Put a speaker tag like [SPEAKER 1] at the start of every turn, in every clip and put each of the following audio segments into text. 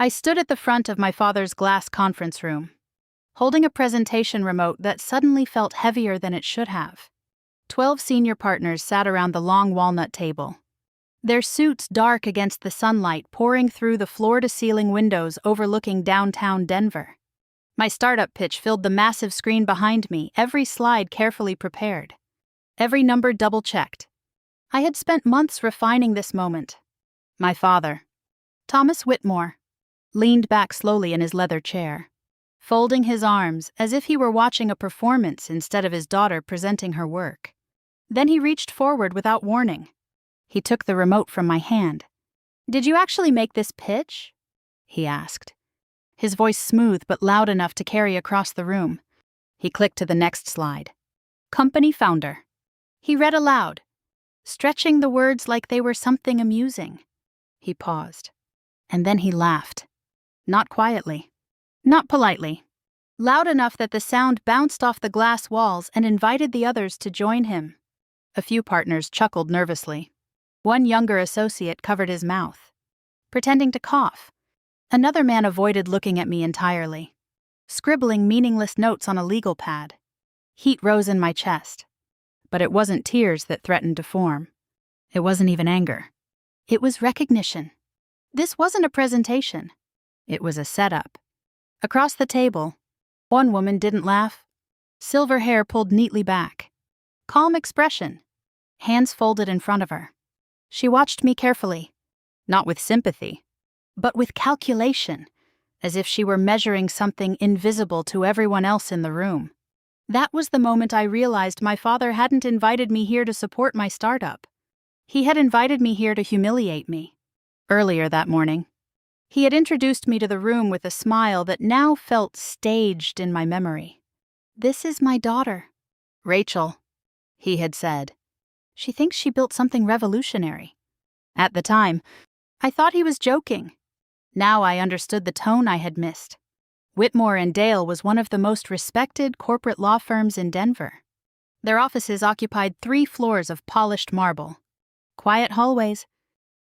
[SPEAKER 1] I stood at the front of my father's glass conference room, holding a presentation remote that suddenly felt heavier than it should have. 12 senior partners sat around the long walnut table, their suits dark against the sunlight pouring through the floor-to-ceiling windows overlooking downtown Denver. My startup pitch filled the massive screen behind me, every slide carefully prepared, every number double-checked. I had spent months refining this moment. My father, Thomas Whitmore, leaned back slowly in his leather chair, folding his arms as if he were watching a performance instead of his daughter presenting her work. Then he reached forward without warning. He took the remote from my hand. "Did you actually make this pitch?" he asked, his voice smooth but loud enough to carry across the room. He clicked to the next slide. "Company founder." He read aloud, stretching the words like they were something amusing. He paused, and then he laughed. Not quietly, not politely, loud enough that the sound bounced off the glass walls and invited the others to join him. A few partners chuckled nervously. One younger associate covered his mouth, pretending to cough. Another man avoided looking at me entirely, scribbling meaningless notes on a legal pad. Heat rose in my chest, but it wasn't tears that threatened to form. It wasn't even anger. It was recognition. This wasn't a presentation. It was a setup. Across the table, one woman didn't laugh. Silver hair pulled neatly back. Calm expression. Hands folded in front of her. She watched me carefully, not with sympathy, but with calculation, as if she were measuring something invisible to everyone else in the room. That was the moment I realized my father hadn't invited me here to support my startup. He had invited me here to humiliate me. Earlier that morning, he had introduced me to the room with a smile that now felt staged in my memory. "This is my daughter, Rachel," he had said. "She thinks she built something revolutionary." At the time, I thought he was joking. Now I understood the tone I had missed. Whitmore and Dale was one of the most respected corporate law firms in Denver. Their offices occupied 3 floors of polished marble, quiet hallways,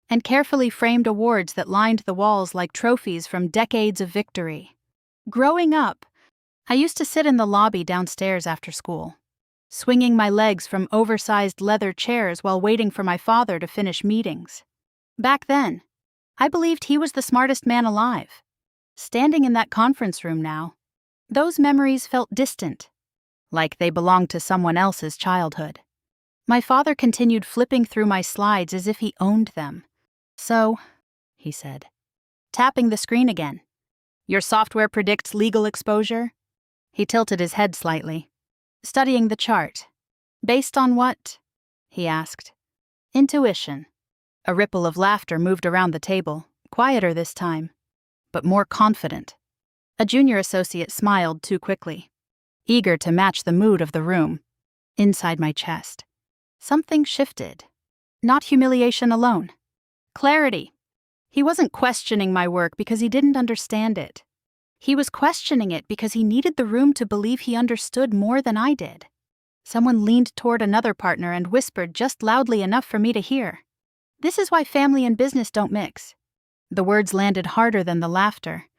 [SPEAKER 1] and carefully framed awards that lined the walls like trophies from decades of victory. Growing up, I used to sit in the lobby downstairs after school, swinging my legs from oversized leather chairs while waiting for my father to finish meetings. Back then, I believed he was the smartest man alive. Standing in that conference room now, those memories felt distant, like they belonged to someone else's childhood. My father continued flipping through my slides as if he owned them. "So," he said, tapping the screen again, "your software predicts legal exposure?" He tilted his head slightly, studying the chart. "Based on what?" he asked. "Intuition." A ripple of laughter moved around the table, quieter this time, but more confident. A junior associate smiled too quickly, eager to match the mood of the room. Inside my chest, something shifted. Not humiliation alone. Clarity. He wasn't questioning my work because he didn't understand it. He was questioning it because he needed the room to believe he understood more than I did. Someone leaned toward another partner and whispered just loudly enough for me to hear. "This is why family and business don't mix." The words landed harder than the laughter.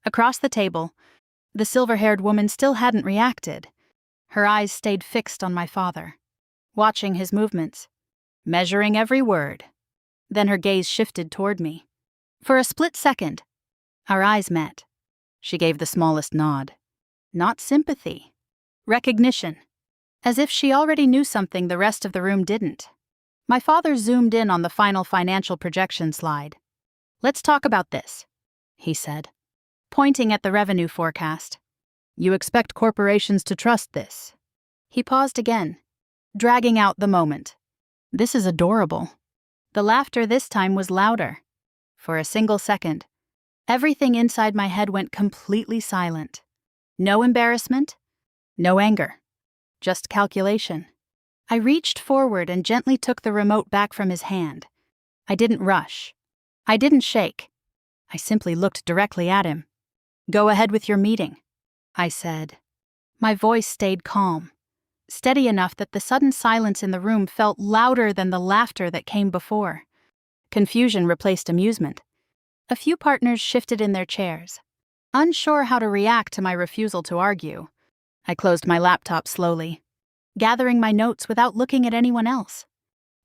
[SPEAKER 1] Across the table, the silver-haired woman still hadn't reacted. Her eyes stayed fixed on my father, watching his movements, measuring every word. Then her gaze shifted toward me. For a split second, our eyes met. She gave the smallest nod. Not sympathy. Recognition. As if she already knew something the rest of the room didn't. My father zoomed in on the final financial projection slide. "Let's talk about this," he said, pointing at the revenue forecast. "You expect corporations to trust this." He paused again, dragging out the moment. "This is adorable." The laughter this time was louder. For a single second, everything inside my head went completely silent. No embarrassment, no anger, just calculation. I reached forward and gently took the remote back from his hand. I didn't rush. I didn't shake. I simply looked directly at him. "Go ahead with your meeting," I said. My voice stayed calm, steady enough that the sudden silence in the room felt louder than the laughter that came before. Confusion replaced amusement. A few partners shifted in their chairs, unsure how to react to my refusal to argue. I closed my laptop slowly, gathering my notes without looking at anyone else.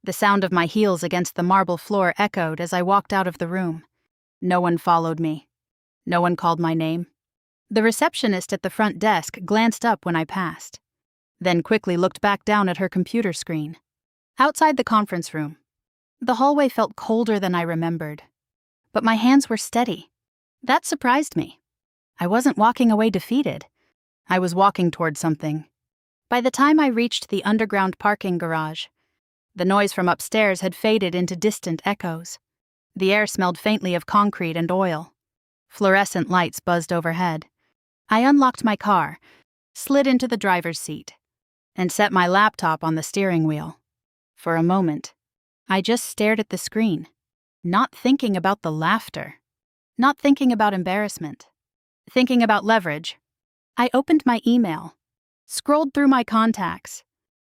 [SPEAKER 1] The sound of my heels against the marble floor echoed as I walked out of the room. No one followed me. No one called my name. The receptionist at the front desk glanced up when I passed, then quickly looked back down at her computer screen. Outside the conference room, the hallway felt colder than I remembered, but my hands were steady. That surprised me. I wasn't walking away defeated. I was walking toward something. By the time I reached the underground parking garage, the noise from upstairs had faded into distant echoes. The air smelled faintly of concrete and oil. Fluorescent lights buzzed overhead. I unlocked my car, slid into the driver's seat, and set my laptop on the steering wheel. For a moment, I just stared at the screen, not thinking about the laughter, not thinking about embarrassment, thinking about leverage. I opened my email, scrolled through my contacts,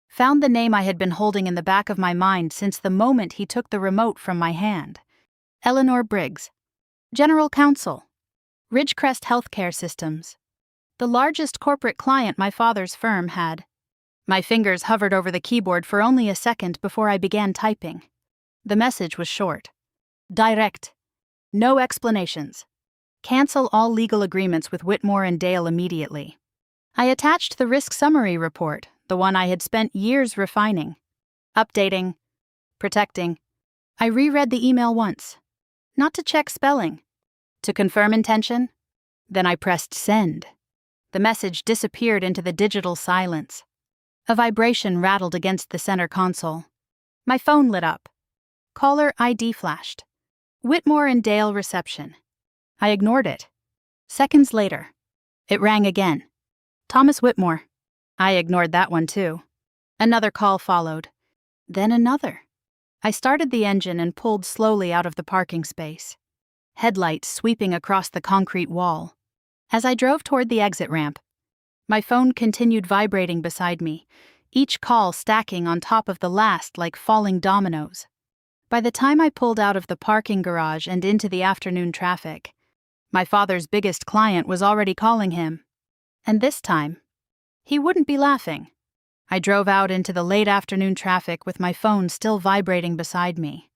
[SPEAKER 1] found the name I had been holding in the back of my mind since the moment he took the remote from my hand. Eleanor Briggs, General Counsel, Ridgecrest Healthcare Systems, the largest corporate client my father's firm had. My fingers hovered over the keyboard for only a second before I began typing. The message was short. Direct. No explanations. Cancel all legal agreements with Whitmore and Dale immediately. I attached the risk summary report, the one I had spent years refining, updating, protecting. I reread the email once, not to check spelling, to confirm intention. Then I pressed send. The message disappeared into the digital silence. A vibration rattled against the center console. My phone lit up. Caller ID flashed. Whitmore and Dale reception. I ignored it. Seconds later, it rang again. Thomas Whitmore. I ignored that one too. Another call followed. Then another. I started the engine and pulled slowly out of the parking space, headlights sweeping across the concrete wall. As I drove toward the exit ramp, my phone continued vibrating beside me, each call stacking on top of the last like falling dominoes. By the time I pulled out of the parking garage and into the afternoon traffic, my father's biggest client was already calling him. And this time, he wouldn't be laughing. I drove out into the late afternoon traffic with my phone still vibrating beside me,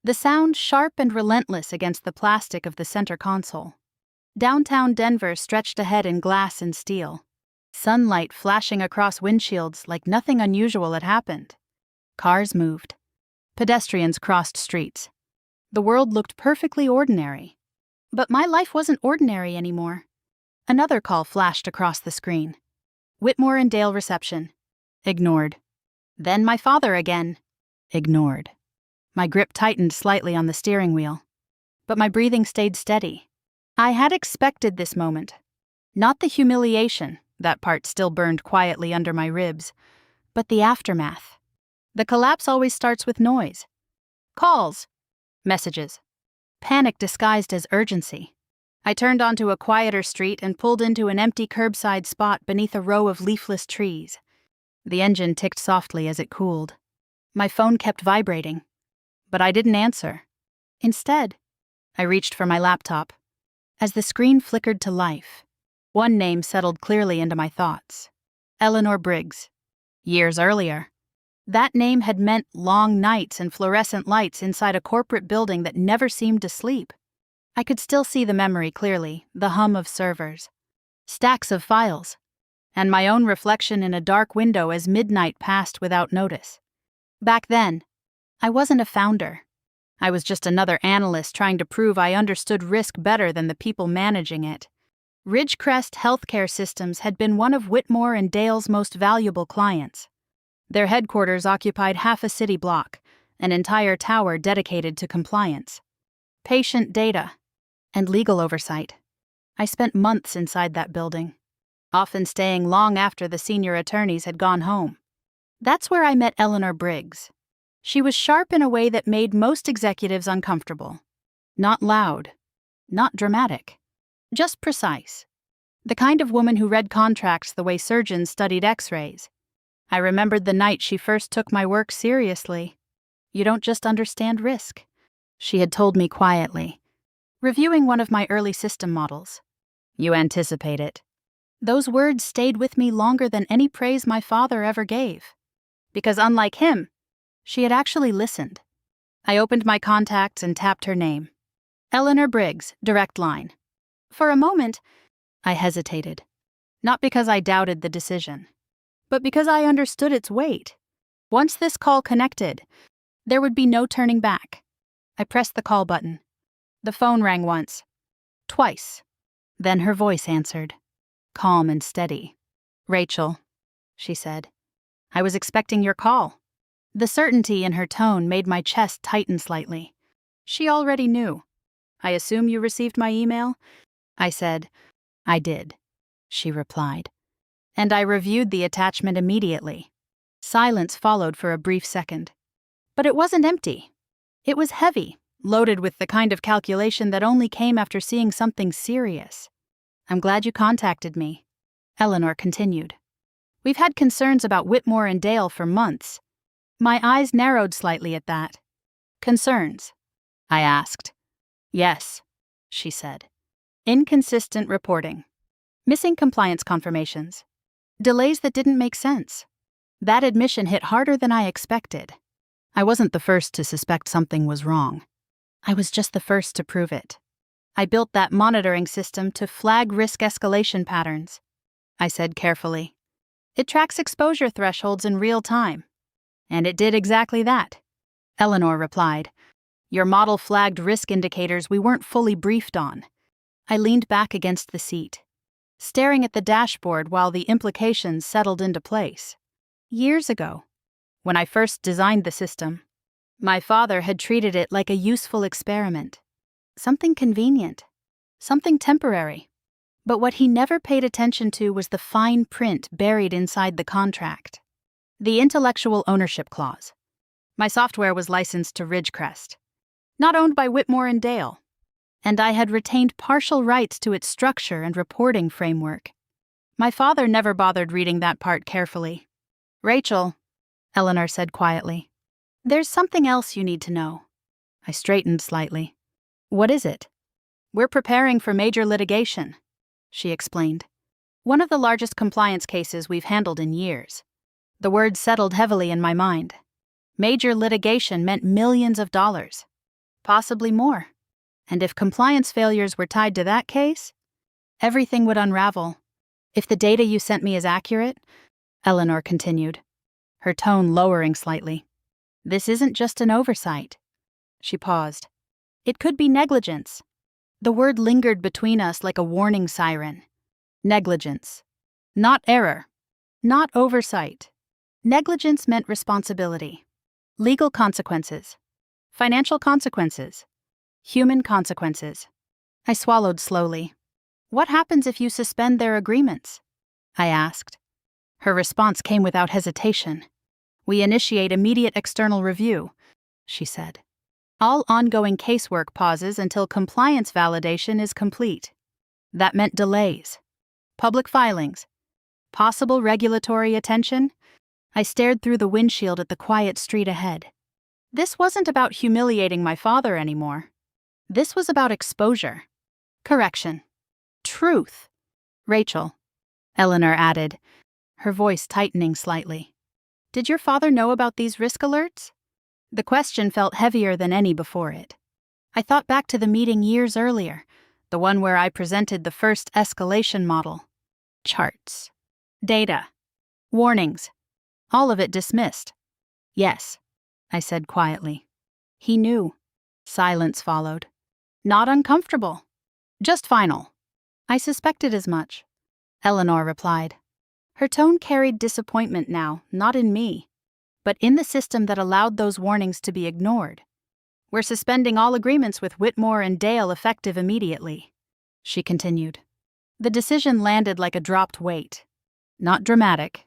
[SPEAKER 1] the sound sharp and relentless against the plastic of the center console. Downtown Denver stretched ahead in glass and steel, sunlight flashing across windshields like nothing unusual had happened. Cars moved. Pedestrians crossed streets. The world looked perfectly ordinary. But my life wasn't ordinary anymore. Another call flashed across the screen. Whitmore and Dale reception. Ignored. Then my father again. Ignored. My grip tightened slightly on the steering wheel, but my breathing stayed steady. I had expected this moment. Not the humiliation, that part still burned quietly under my ribs, but the aftermath. The collapse always starts with noise. Calls. Messages. Panic disguised as urgency. I turned onto a quieter street and pulled into an empty curbside spot beneath a row of leafless trees. The engine ticked softly as it cooled. My phone kept vibrating, but I didn't answer. Instead, I reached for my laptop. As the screen flickered to life, one name settled clearly into my thoughts. Eleanor Briggs. Years earlier, that name had meant long nights and fluorescent lights inside a corporate building that never seemed to sleep. I could still see the memory clearly, the hum of servers, stacks of files, and my own reflection in a dark window as midnight passed without notice. Back then, I wasn't a founder. I was just another analyst trying to prove I understood risk better than the people managing it. Ridgecrest Healthcare Systems had been one of Whitmore and Dale's most valuable clients. Their headquarters occupied half a city block, an entire tower dedicated to compliance, patient data, and legal oversight. I spent months inside that building, often staying long after the senior attorneys had gone home. That's where I met Eleanor Briggs. She was sharp in a way that made most executives uncomfortable. Not loud, not dramatic, just precise. The kind of woman who read contracts the way surgeons studied x-rays. I remembered the night she first took my work seriously. You don't just understand risk, she had told me quietly. Reviewing one of my early system models. You anticipate it. Those words stayed with me longer than any praise my father ever gave. Because unlike him, she had actually listened. I opened my contacts and tapped her name. Eleanor Briggs, direct line. For a moment, I hesitated. Not because I doubted the decision, but because I understood its weight. Once this call connected, there would be no turning back. I pressed the call button. The phone rang once, twice. Then her voice answered, calm and steady. Rachel, she said. I was expecting your call. The certainty in her tone made my chest tighten slightly. She already knew. I assume you received my email? I said. I did, she replied. And I reviewed the attachment immediately. Silence followed for a brief second. But it wasn't empty. It was heavy, loaded with the kind of calculation that only came after seeing something serious. I'm glad you contacted me, Eleanor continued. We've had concerns about Whitmore and Dale for months. My eyes narrowed slightly at that. Concerns? I asked. Yes, she said. Inconsistent reporting. Missing compliance confirmations. Delays that didn't make sense. That admission hit harder than I expected. I wasn't the first to suspect something was wrong. I was just the first to prove it. I built that monitoring system to flag risk escalation patterns, I said carefully. It tracks exposure thresholds in real time. And it did exactly that, Eleanor replied. Your model flagged risk indicators we weren't fully briefed on. I leaned back against the seat, staring at the dashboard while the implications settled into place. Years ago, when I first designed the system, my father had treated it like a useful experiment. Something convenient, something temporary. But what he never paid attention to was the fine print buried inside the contract. The intellectual ownership clause. My software was licensed to Ridgecrest, not owned by Whitmore and Dale, and I had retained partial rights to its structure and reporting framework. My father never bothered reading that part carefully. Rachel, Eleanor said quietly, there's something else you need to know. I straightened slightly. What is it? We're preparing for major litigation, she explained. One of the largest compliance cases we've handled in years. The word settled heavily in my mind. Major litigation meant millions of dollars, possibly more. And if compliance failures were tied to that case, everything would unravel. If the data you sent me is accurate, Eleanor continued, her tone lowering slightly. This isn't just an oversight. She paused. It could be negligence. The word lingered between us like a warning siren. Negligence. Not error. Not oversight. Negligence meant responsibility. Legal consequences. Financial consequences. Human consequences. I swallowed slowly. What happens if you suspend their agreements? I asked. Her response came without hesitation. We initiate immediate external review, she said. All ongoing casework pauses until compliance validation is complete. That meant delays, public filings, possible regulatory attention. I stared through the windshield at the quiet street ahead. This wasn't about humiliating my father anymore. This was about exposure, correction, truth. Rachel, Eleanor added, her voice tightening slightly. Did your father know about these risk alerts? The question felt heavier than any before it. I thought back to the meeting years earlier, the one where I presented the first escalation model. Charts, data, warnings, all of it dismissed. Yes, I said quietly. He knew. Silence followed. Not uncomfortable, just final. I suspected as much, Eleanor replied. Her tone carried disappointment now, not in me, but in the system that allowed those warnings to be ignored. We're suspending all agreements with Whitmore and Dale effective immediately, she continued. The decision landed like a dropped weight. Not dramatic,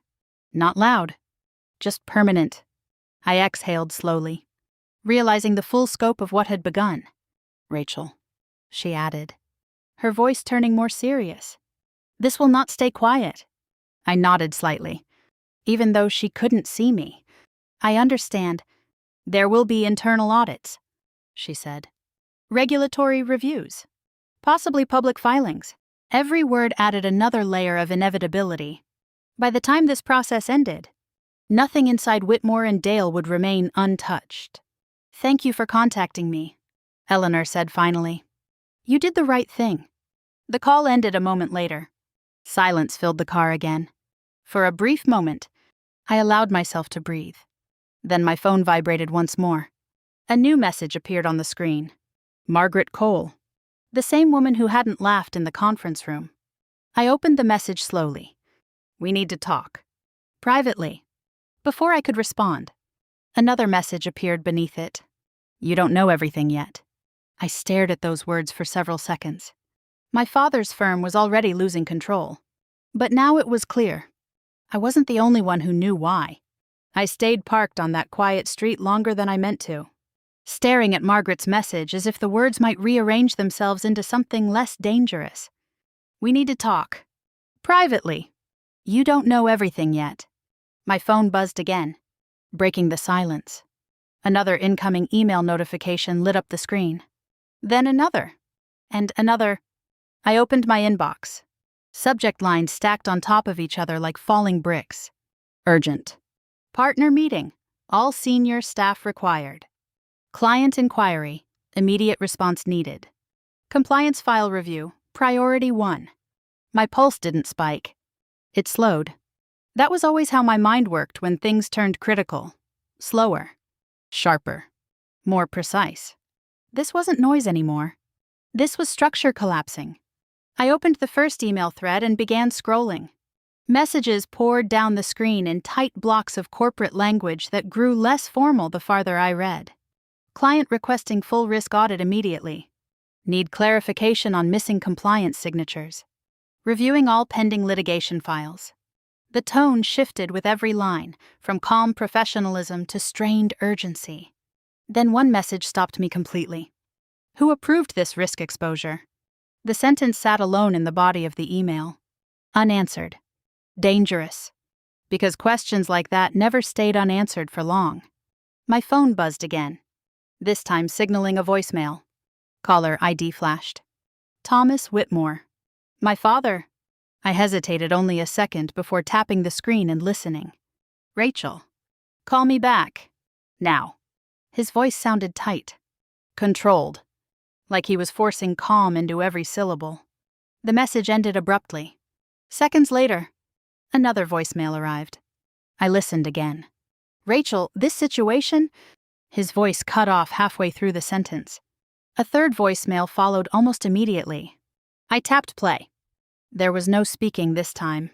[SPEAKER 1] not loud, just permanent. I exhaled slowly, realizing the full scope of what had begun. Rachel, she added, her voice turning more serious. This will not stay quiet. I nodded slightly, even though she couldn't see me. I understand. There will be internal audits, she said. regulatory reviews, possibly public filings. Every word added another layer of inevitability. By the time this process ended, nothing inside Whitmore and Dale would remain untouched. "Thank you for contacting me," Eleanor said finally. "You did the right thing." The call ended a moment later. Silence filled the car again. For a brief moment, I allowed myself to breathe. Then my phone vibrated once more. A new message appeared on the screen. Margaret Cole, the same woman who hadn't laughed in the conference room. I opened the message slowly. "We need to talk. Privately." Before I could respond, another message appeared beneath it. "You don't know everything yet." I stared at those words for several seconds. My father's firm was already losing control. But now it was clear. I wasn't the only one who knew why. I stayed parked on that quiet street longer than I meant to, staring at Margaret's message as if the words might rearrange themselves into something less dangerous. "We need to talk. Privately. You don't know everything yet." My phone buzzed again, breaking the silence. Another incoming email notification lit up the screen. Then another. And another. I opened my inbox. Subject lines stacked on top of each other like falling bricks. Urgent. Partner meeting. All senior staff required. Client inquiry. Immediate response needed. Compliance file review. Priority 1. My pulse didn't spike. It slowed. That was always how my mind worked when things turned critical. Slower. Sharper. More precise. This wasn't noise anymore. This was structure collapsing. I opened the first email thread and began scrolling. Messages poured down the screen in tight blocks of corporate language that grew less formal the farther I read. Client requesting full risk audit immediately. Need clarification on missing compliance signatures. Reviewing all pending litigation files. The tone shifted with every line, from calm professionalism to strained urgency. Then one message stopped me completely. Who approved this risk exposure? The sentence sat alone in the body of the email. Unanswered. Dangerous. Because questions like that never stayed unanswered for long. My phone buzzed again, this time signaling a voicemail. Caller ID flashed. Thomas Whitmore. My father. I hesitated only a second before tapping the screen and listening. Rachel. Call me back. Now. His voice sounded tight. Controlled. Like he was forcing calm into every syllable. The message ended abruptly. Seconds later, another voicemail arrived. I listened again. Rachel, this situation? His voice cut off halfway through the sentence. A third voicemail followed almost immediately. I tapped play. There was no speaking this time.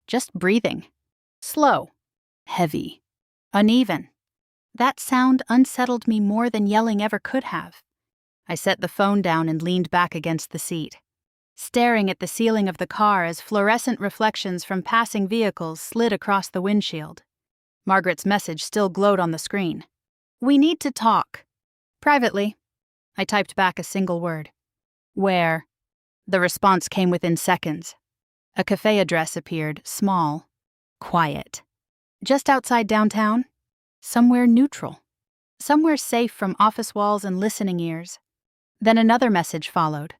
[SPEAKER 1] Just breathing. Slow. Heavy. Uneven. That sound unsettled me more than yelling ever could have. I set the phone down and leaned back against the seat, staring at the ceiling of the car as fluorescent reflections from passing vehicles slid across the windshield. Margaret's message still glowed on the screen. We need to talk. Privately. I typed back a single word. Where? The response came within seconds. A cafe address appeared, small, quiet. Just outside downtown? Somewhere neutral. Somewhere safe from office walls and listening ears. Then another message followed.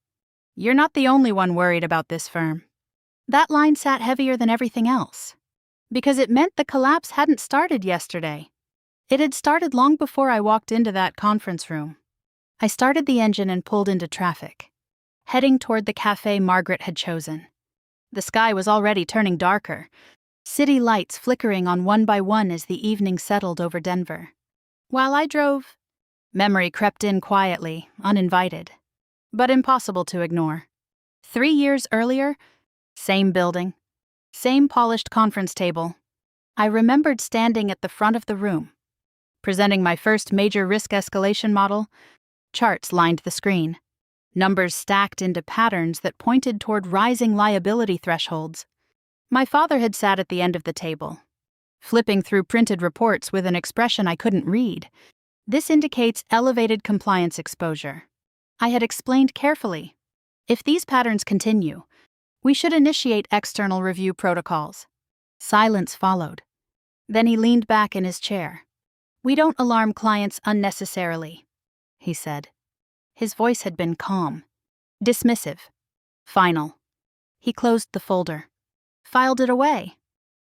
[SPEAKER 1] You're not the only one worried about this firm. That line sat heavier than everything else. Because it meant the collapse hadn't started yesterday. It had started long before I walked into that conference room. I started the engine and pulled into traffic, heading toward the cafe Margaret had chosen. The sky was already turning darker, city lights flickering on one by one as the evening settled over Denver. While I drove, memory crept in quietly, uninvited, but impossible to ignore. 3 years earlier, same building, same polished conference table. I remembered standing at the front of the room, presenting my first major risk escalation model. Charts lined the screen, numbers stacked into patterns that pointed toward rising liability thresholds. My father had sat at the end of the table, flipping through printed reports with an expression I couldn't read. This indicates elevated compliance exposure. I had explained carefully. If these patterns continue, we should initiate external review protocols. Silence followed. Then he leaned back in his chair. We don't alarm clients unnecessarily, he said. His voice had been calm, dismissive, final. He closed the folder, filed it away,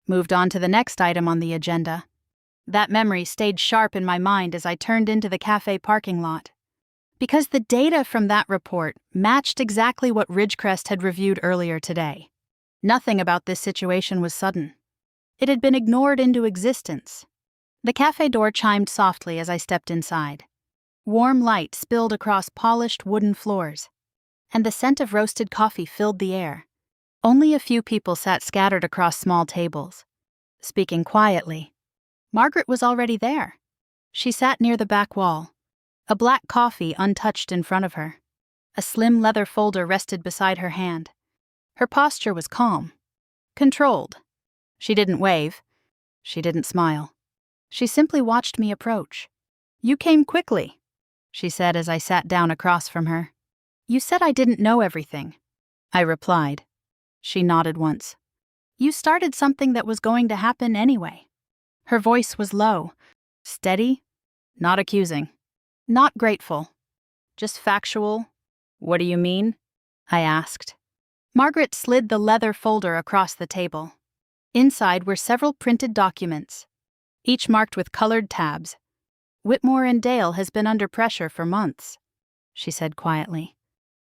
[SPEAKER 1] moved on to the next item on the agenda. That memory stayed sharp in my mind as I turned into the cafe parking lot. Because the data from that report matched exactly what Ridgecrest had reviewed earlier today. Nothing about this situation was sudden. It had been ignored into existence. The cafe door chimed softly as I stepped inside. Warm light spilled across polished wooden floors, and the scent of roasted coffee filled the air. Only a few people sat scattered across small tables, speaking quietly. Margaret was already there. She sat near the back wall, a black coffee untouched in front of her. A slim leather folder rested beside her hand. Her posture was calm, controlled. She didn't wave. She didn't smile. She simply watched me approach. "You came quickly," she said as I sat down across from her. "You said I didn't know everything," I replied. She nodded once. "You started something that was going to happen anyway." Her voice was low, steady, not accusing, not grateful, just factual. "What do you mean?" I asked. Margaret slid the leather folder across the table. Inside were several printed documents, each marked with colored tabs. "Whitmore and Dale has been under pressure for months," she said quietly.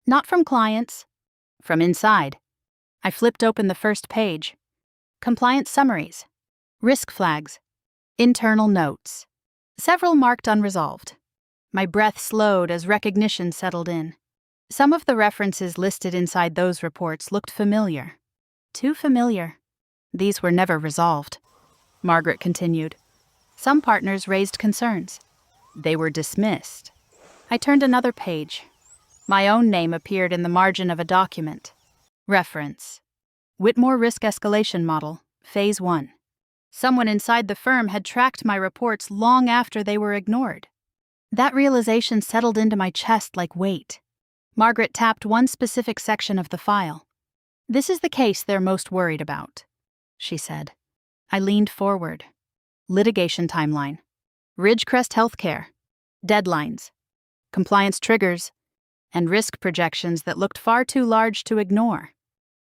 [SPEAKER 1] "Not from clients, from inside." I flipped open the first page. Compliance summaries, risk flags, internal notes, several marked unresolved. My breath slowed as recognition settled in. Some of the references listed inside those reports looked familiar. Too familiar. These were never resolved. Margaret continued. Some partners raised concerns. They were dismissed. I turned another page. My own name appeared in the margin of a document. Reference: Whitmore Risk Escalation Model, Phase 1. Someone inside the firm had tracked my reports long after they were ignored. That realization settled into my chest like weight. Margaret tapped one specific section of the file. "This is the case they're most worried about," she said. I leaned forward. Litigation timeline. Ridgecrest Healthcare. Deadlines. Compliance triggers. And risk projections that looked far too large to ignore.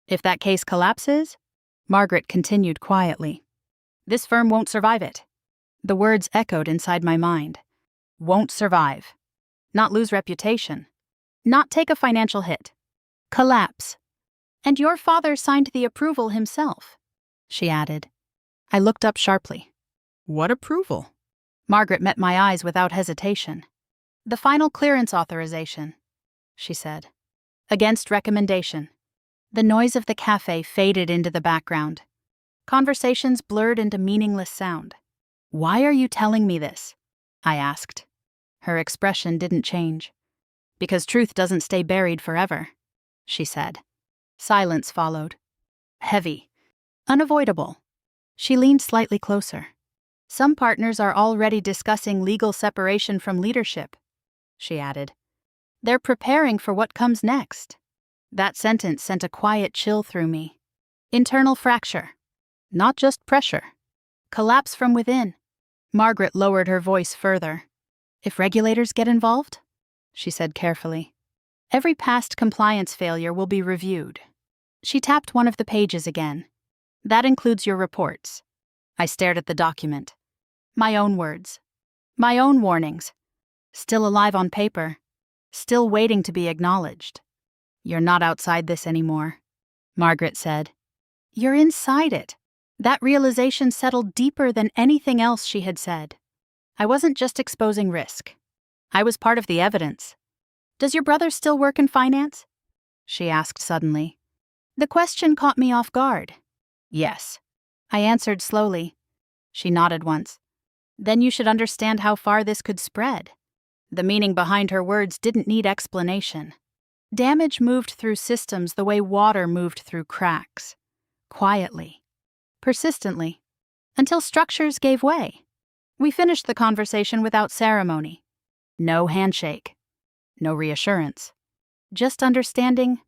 [SPEAKER 1] "If that case collapses," Margaret continued quietly, "this firm won't survive it." The words echoed inside my mind. Won't survive. Not lose reputation. Not take a financial hit. Collapse. "And your father signed the approval himself," she added. I looked up sharply. "What approval?" Margaret met my eyes without hesitation. "The final clearance authorization," she said. "Against recommendation." The noise of the cafe faded into the background. Conversations blurred into meaningless sound. "Why are you telling me this?" I asked. Her expression didn't change. "Because truth doesn't stay buried forever," she said. Silence followed. Heavy. Unavoidable. She leaned slightly closer. "Some partners are already discussing legal separation from leadership," she added. "They're preparing for what comes next." That sentence sent a quiet chill through me. Internal fracture. Not just pressure. Collapse from within. Margaret lowered her voice further. "If regulators get involved," she said carefully, "every past compliance failure will be reviewed." She tapped one of the pages again. "That includes your reports." I stared at the document. My own words. My own warnings. Still alive on paper. Still waiting to be acknowledged. "You're not outside this anymore," Margaret said. "You're inside it." That realization settled deeper than anything else she had said. I wasn't just exposing risk. I was part of the evidence. "Does your brother still work in finance?" she asked suddenly. The question caught me off guard. "Yes," I answered slowly. She nodded once. "Then you should understand how far this could spread." The meaning behind her words didn't need explanation. Damage moved through systems the way water moved through cracks. Quietly. Persistently. Until structures gave way. We finished the conversation without ceremony. No handshake. No reassurance. Just understanding.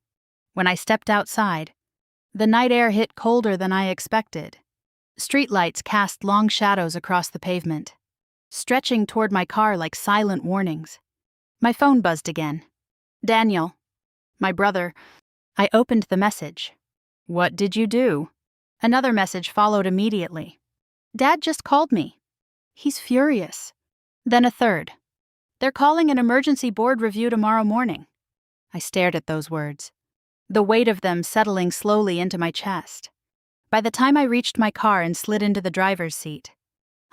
[SPEAKER 1] When I stepped outside, the night air hit colder than I expected. Streetlights cast long shadows across the pavement, stretching toward my car like silent warnings. My phone buzzed again. Daniel. My brother. I opened the message. What did you do? Another message followed immediately. Dad just called me. He's furious. Then a third. They're calling an emergency board review tomorrow morning. I stared at those words, the weight of them settling slowly into my chest. By the time I reached my car and slid into the driver's seat,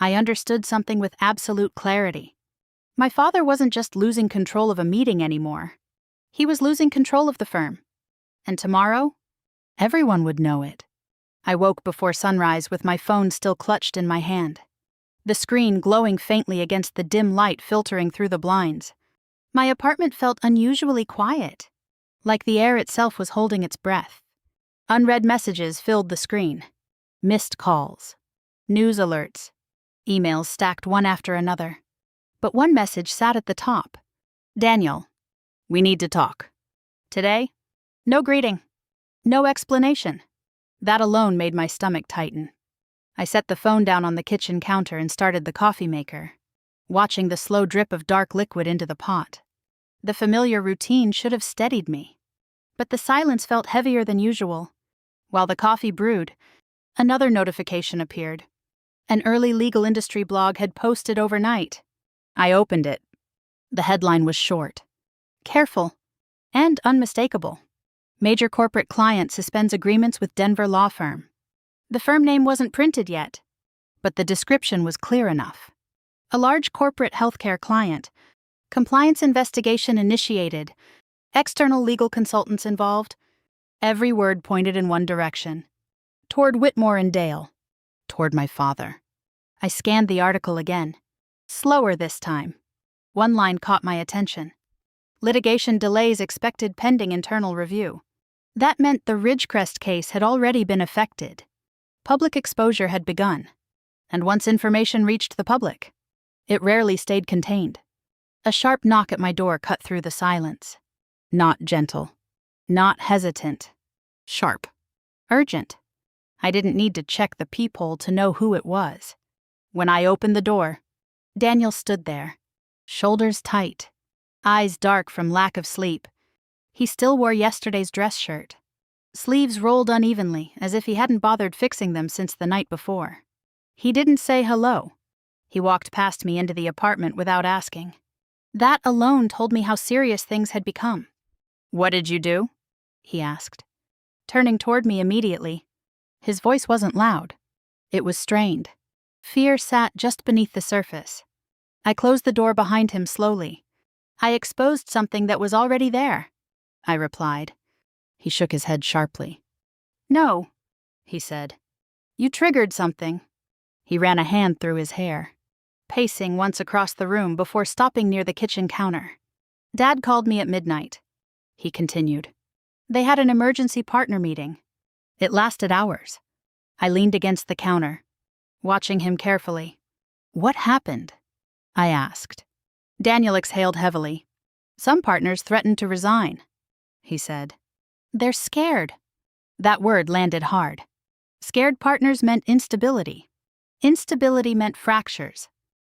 [SPEAKER 1] I understood something with absolute clarity. My father wasn't just losing control of a meeting anymore. He was losing control of the firm. And tomorrow, everyone would know it. I woke before sunrise with my phone still clutched in my hand, the screen glowing faintly against the dim light filtering through the blinds. My apartment felt unusually quiet, like the air itself was holding its breath. Unread messages filled the screen. Missed calls, news alerts, emails stacked one after another. But one message sat at the top. Daniel, we need to talk. Today? No greeting. No explanation. That alone made my stomach tighten. I set the phone down on the kitchen counter and started the coffee maker, watching the slow drip of dark liquid into the pot. The familiar routine should have steadied me. But the silence felt heavier than usual. While the coffee brewed, another notification appeared. An early legal industry blog had posted overnight. I opened it. The headline was short, careful, and unmistakable. Major corporate client suspends agreements with Denver law firm. The firm name wasn't printed yet, but the description was clear enough. A large corporate healthcare client, compliance investigation initiated, external legal consultants involved. Every word pointed in one direction. Toward Whitmore and Dale. Toward my father. I scanned the article again. Slower this time. One line caught my attention. Litigation delays expected pending internal review. That meant the Ridgecrest case had already been effected. Public exposure had begun. And once information reached the public, it rarely stayed contained. A sharp knock at my door cut through the silence. Not gentle. Not hesitant. Sharp. Urgent. I didn't need to check the peephole to know who it was. When I opened the door, Daniel stood there, shoulders tight, eyes dark from lack of sleep. He still wore yesterday's dress shirt. Sleeves rolled unevenly, as if he hadn't bothered fixing them since the night before. He didn't say hello. He walked past me into the apartment without asking. That alone told me how serious things had become. "What did you do?" he asked, turning toward me immediately. His voice wasn't loud. It was strained. Fear sat just beneath the surface. I closed the door behind him slowly. I exposed something that was already there, I replied. He shook his head sharply. No, he said. You triggered something. He ran a hand through his hair, pacing once across the room before stopping near the kitchen counter. Dad called me at midnight, he continued. They had an emergency partner meeting. It lasted hours. I leaned against the counter, watching him carefully. What happened? I asked. Daniel exhaled heavily. Some partners threatened to resign, he said. They're scared. That word landed hard. Scared partners meant instability. Instability meant fractures.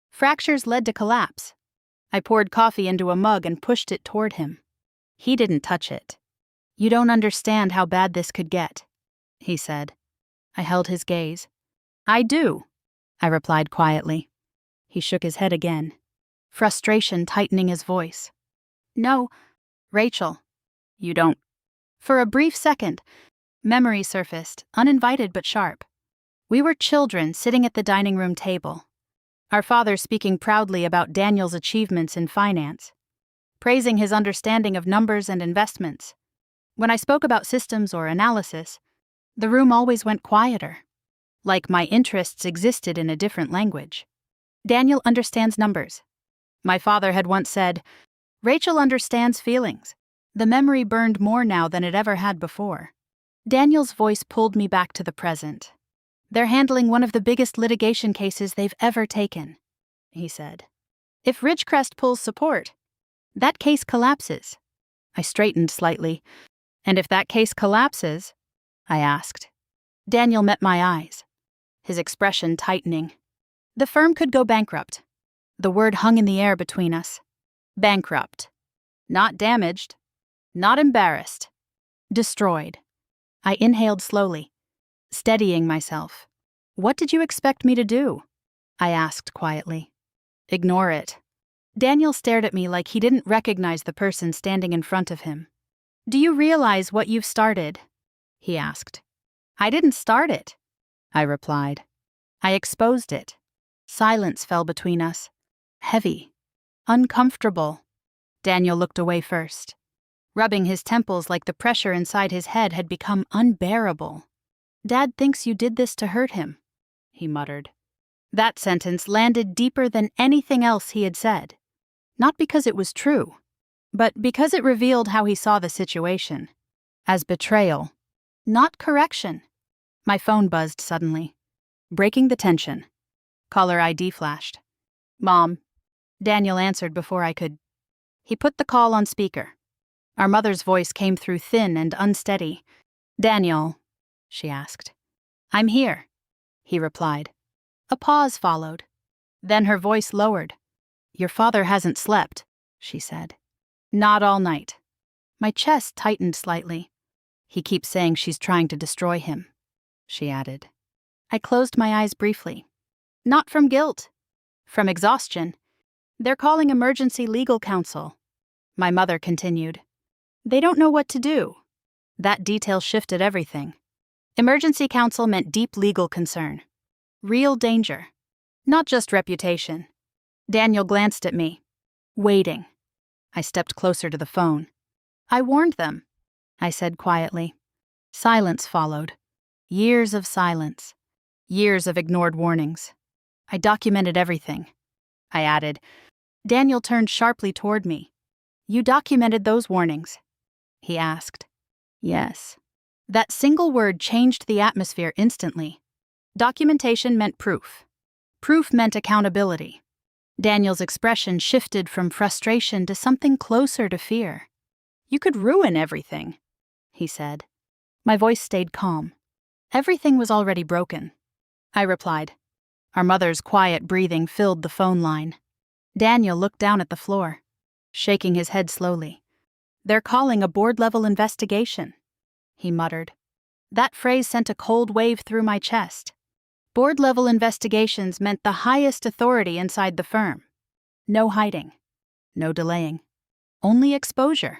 [SPEAKER 1] Fractures led to collapse. I poured coffee into a mug and pushed it toward him. He didn't touch it. You don't understand how bad this could get, he said. I held his gaze. I do, I replied quietly. He shook his head again, frustration tightening his voice. No, Rachel, you don't. For a brief second, memory surfaced, uninvited but sharp. We were children sitting at the dining room table, our father speaking proudly about Daniel's achievements in finance, praising his understanding of numbers and investments. When I spoke about systems or analysis, the room always went quieter, like my interests existed in a different language. Daniel understands numbers. My father had once said, Rachel understands feelings. The memory burned more now than it ever had before. Daniel's voice pulled me back to the present. They're handling one of the biggest litigation cases they've ever taken, he said. If Ridgecrest pulls support, that case collapses. I straightened slightly. And if that case collapses? I asked. Daniel met my eyes, his expression tightening. The firm could go bankrupt. The word hung in the air between us. Bankrupt. Not damaged, Not embarrassed. Destroyed. I inhaled slowly, steadying myself. What did you expect me to do? I asked quietly. Ignore it. Daniel stared at me like he didn't recognize the person standing in front of him. Do you realize what you've started? He asked. I didn't start it, I replied. I exposed it. Silence fell between us. Heavy. Uncomfortable. Daniel looked away first, rubbing his temples like the pressure inside his head had become unbearable. Dad thinks you did this to hurt him, he muttered. That sentence landed deeper than anything else he had said. Not because it was true, but because it revealed how he saw the situation. As betrayal, not correction. My phone buzzed suddenly, breaking the tension. Caller ID flashed. Mom. Daniel answered before I could. He put the call on speaker. Our mother's voice came through thin and unsteady. Daniel, she asked. I'm here, he replied. A pause followed. Then her voice lowered. Your father hasn't slept, she said. Not all night. My chest tightened slightly. He keeps saying she's trying to destroy him, she added. I closed my eyes briefly. Not from guilt. From exhaustion. They're calling emergency legal counsel. My mother continued. They don't know what to do. That detail shifted everything. Emergency counsel meant deep legal concern. Real danger. Not just reputation. Daniel glanced at me. Waiting. I stepped closer to the phone. I warned them, I said quietly. Silence followed. Years of silence. Years of ignored warnings. I documented everything. I added. Daniel turned sharply toward me. You documented those warnings? He asked. Yes. That single word changed the atmosphere instantly. Documentation meant proof. Proof meant accountability. Daniel's expression shifted from frustration to something closer to fear. You could ruin everything, he said. My voice stayed calm. Everything was already broken. I replied. Our mother's quiet breathing filled the phone line. Daniel looked down at the floor, shaking his head slowly. They're calling a board-level investigation, he muttered. That phrase sent a cold wave through my chest. Board-level investigations meant the highest authority inside the firm. No hiding. No delaying. Only exposure.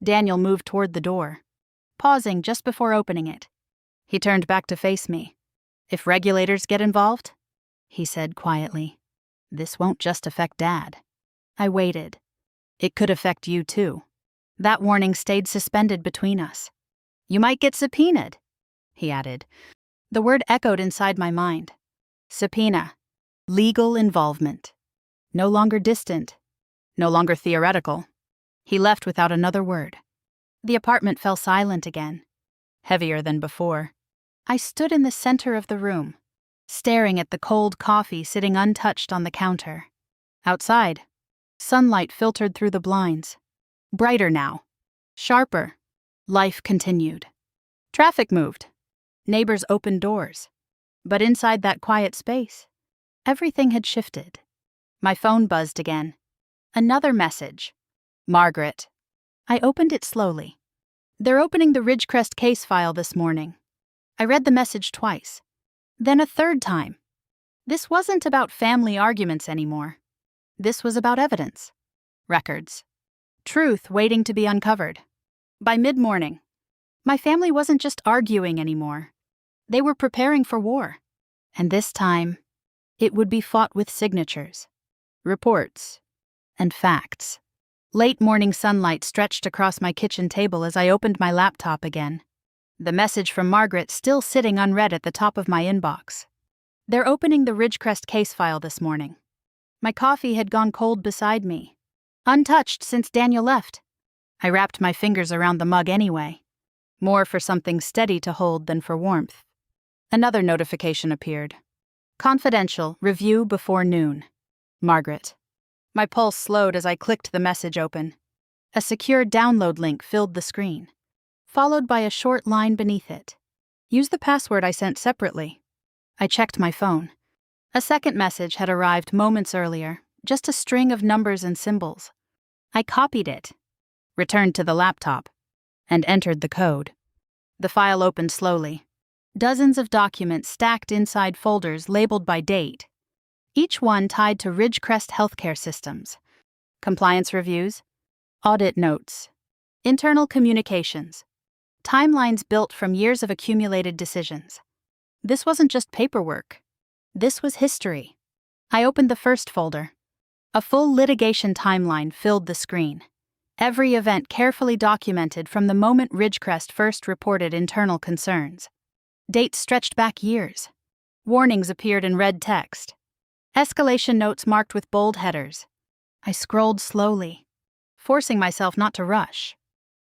[SPEAKER 1] Daniel moved toward the door, pausing just before opening it. He turned back to face me. If regulators get involved, he said quietly, this won't just affect Dad. I waited. It could affect you too. That warning stayed suspended between us. You might get subpoenaed, he added. The word echoed inside my mind. Subpoena. Legal involvement. No longer distant. No longer theoretical. He left without another word. The apartment fell silent again, heavier than before. I stood in the center of the room, staring at the cold coffee sitting untouched on the counter. Outside, sunlight filtered through the blinds. Brighter now. Sharper. Life continued. Traffic moved. Neighbors opened doors. But inside that quiet space, everything had shifted. My phone buzzed again. Another message. Margaret. I opened it slowly. They're opening the Ridgecrest case file this morning. I read the message twice. Then a third time. This wasn't about family arguments anymore. This was about evidence. Records. Truth waiting to be uncovered. By mid-morning, my family wasn't just arguing anymore. They were preparing for war. And this time, it would be fought with signatures, reports, and facts. Late morning sunlight stretched across my kitchen table as I opened my laptop again. The message from Margaret still sitting unread at the top of my inbox. They're opening the Ridgecrest case file this morning. My coffee had gone cold beside me, untouched since Daniel left. I wrapped my fingers around the mug anyway, more for something steady to hold than for warmth. Another notification appeared. Confidential, review before noon. Margaret. My pulse slowed as I clicked the message open. A secure download link filled the screen, followed by a short line beneath it. Use the password I sent separately. I checked my phone. A second message had arrived moments earlier, just a string of numbers and symbols. I copied it, returned to the laptop, and entered the code. The file opened slowly. Dozens of documents stacked inside folders labeled by date, each one tied to Ridgecrest healthcare systems. Compliance reviews, audit notes, internal communications, timelines built from years of accumulated decisions. This wasn't just paperwork. This was history. I opened the first folder. A full litigation timeline filled the screen. Every event carefully documented from the moment Ridgecrest first reported internal concerns. Dates stretched back years. Warnings appeared in red text. Escalation notes marked with bold headers. I scrolled slowly, forcing myself not to rush.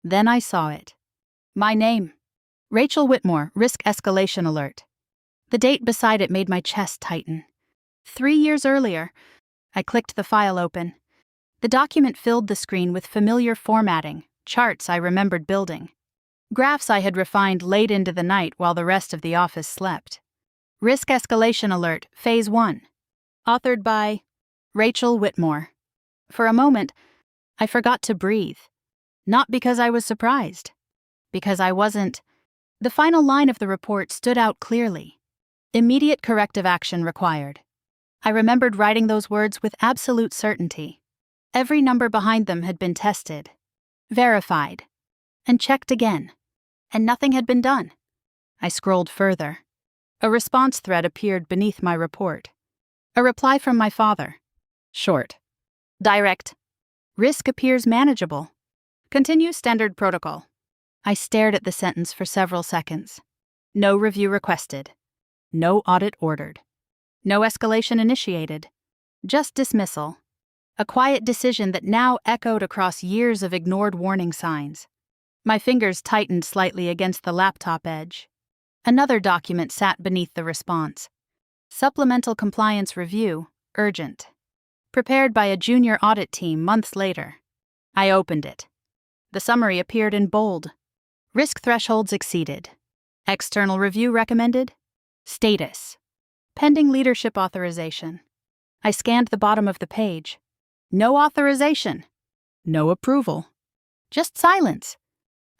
[SPEAKER 1] Then I saw it. My name. Rachel Whitmore, Risk Escalation Alert. The date beside it made my chest tighten. 3 years earlier. I clicked the file open. The document filled the screen with familiar formatting, charts I remembered building. Graphs I had refined late into the night while the rest of the office slept. Risk Escalation Alert, Phase 1. Authored by Rachel Whitmore. For a moment, I forgot to breathe. Not because I was surprised. Because I wasn't. The final line of the report stood out clearly. Immediate corrective action required. I remembered writing those words with absolute certainty. Every number behind them had been tested, verified, and checked again, and nothing had been done. I scrolled further. A response thread appeared beneath my report. A reply from my father. Short. Direct. Risk appears manageable. Continue standard protocol. I stared at the sentence for several seconds. No review requested. No audit ordered. No escalation initiated. Just dismissal. A quiet decision that now echoed across years of ignored warning signs. My fingers tightened slightly against the laptop edge. Another document sat beneath the response. Supplemental Compliance Review, Urgent. Prepared by a junior audit team months later. I opened it. The summary appeared in bold. Risk thresholds exceeded. External review recommended. Status. Pending leadership authorization. I scanned the bottom of the page. No authorization. No approval. Just silence.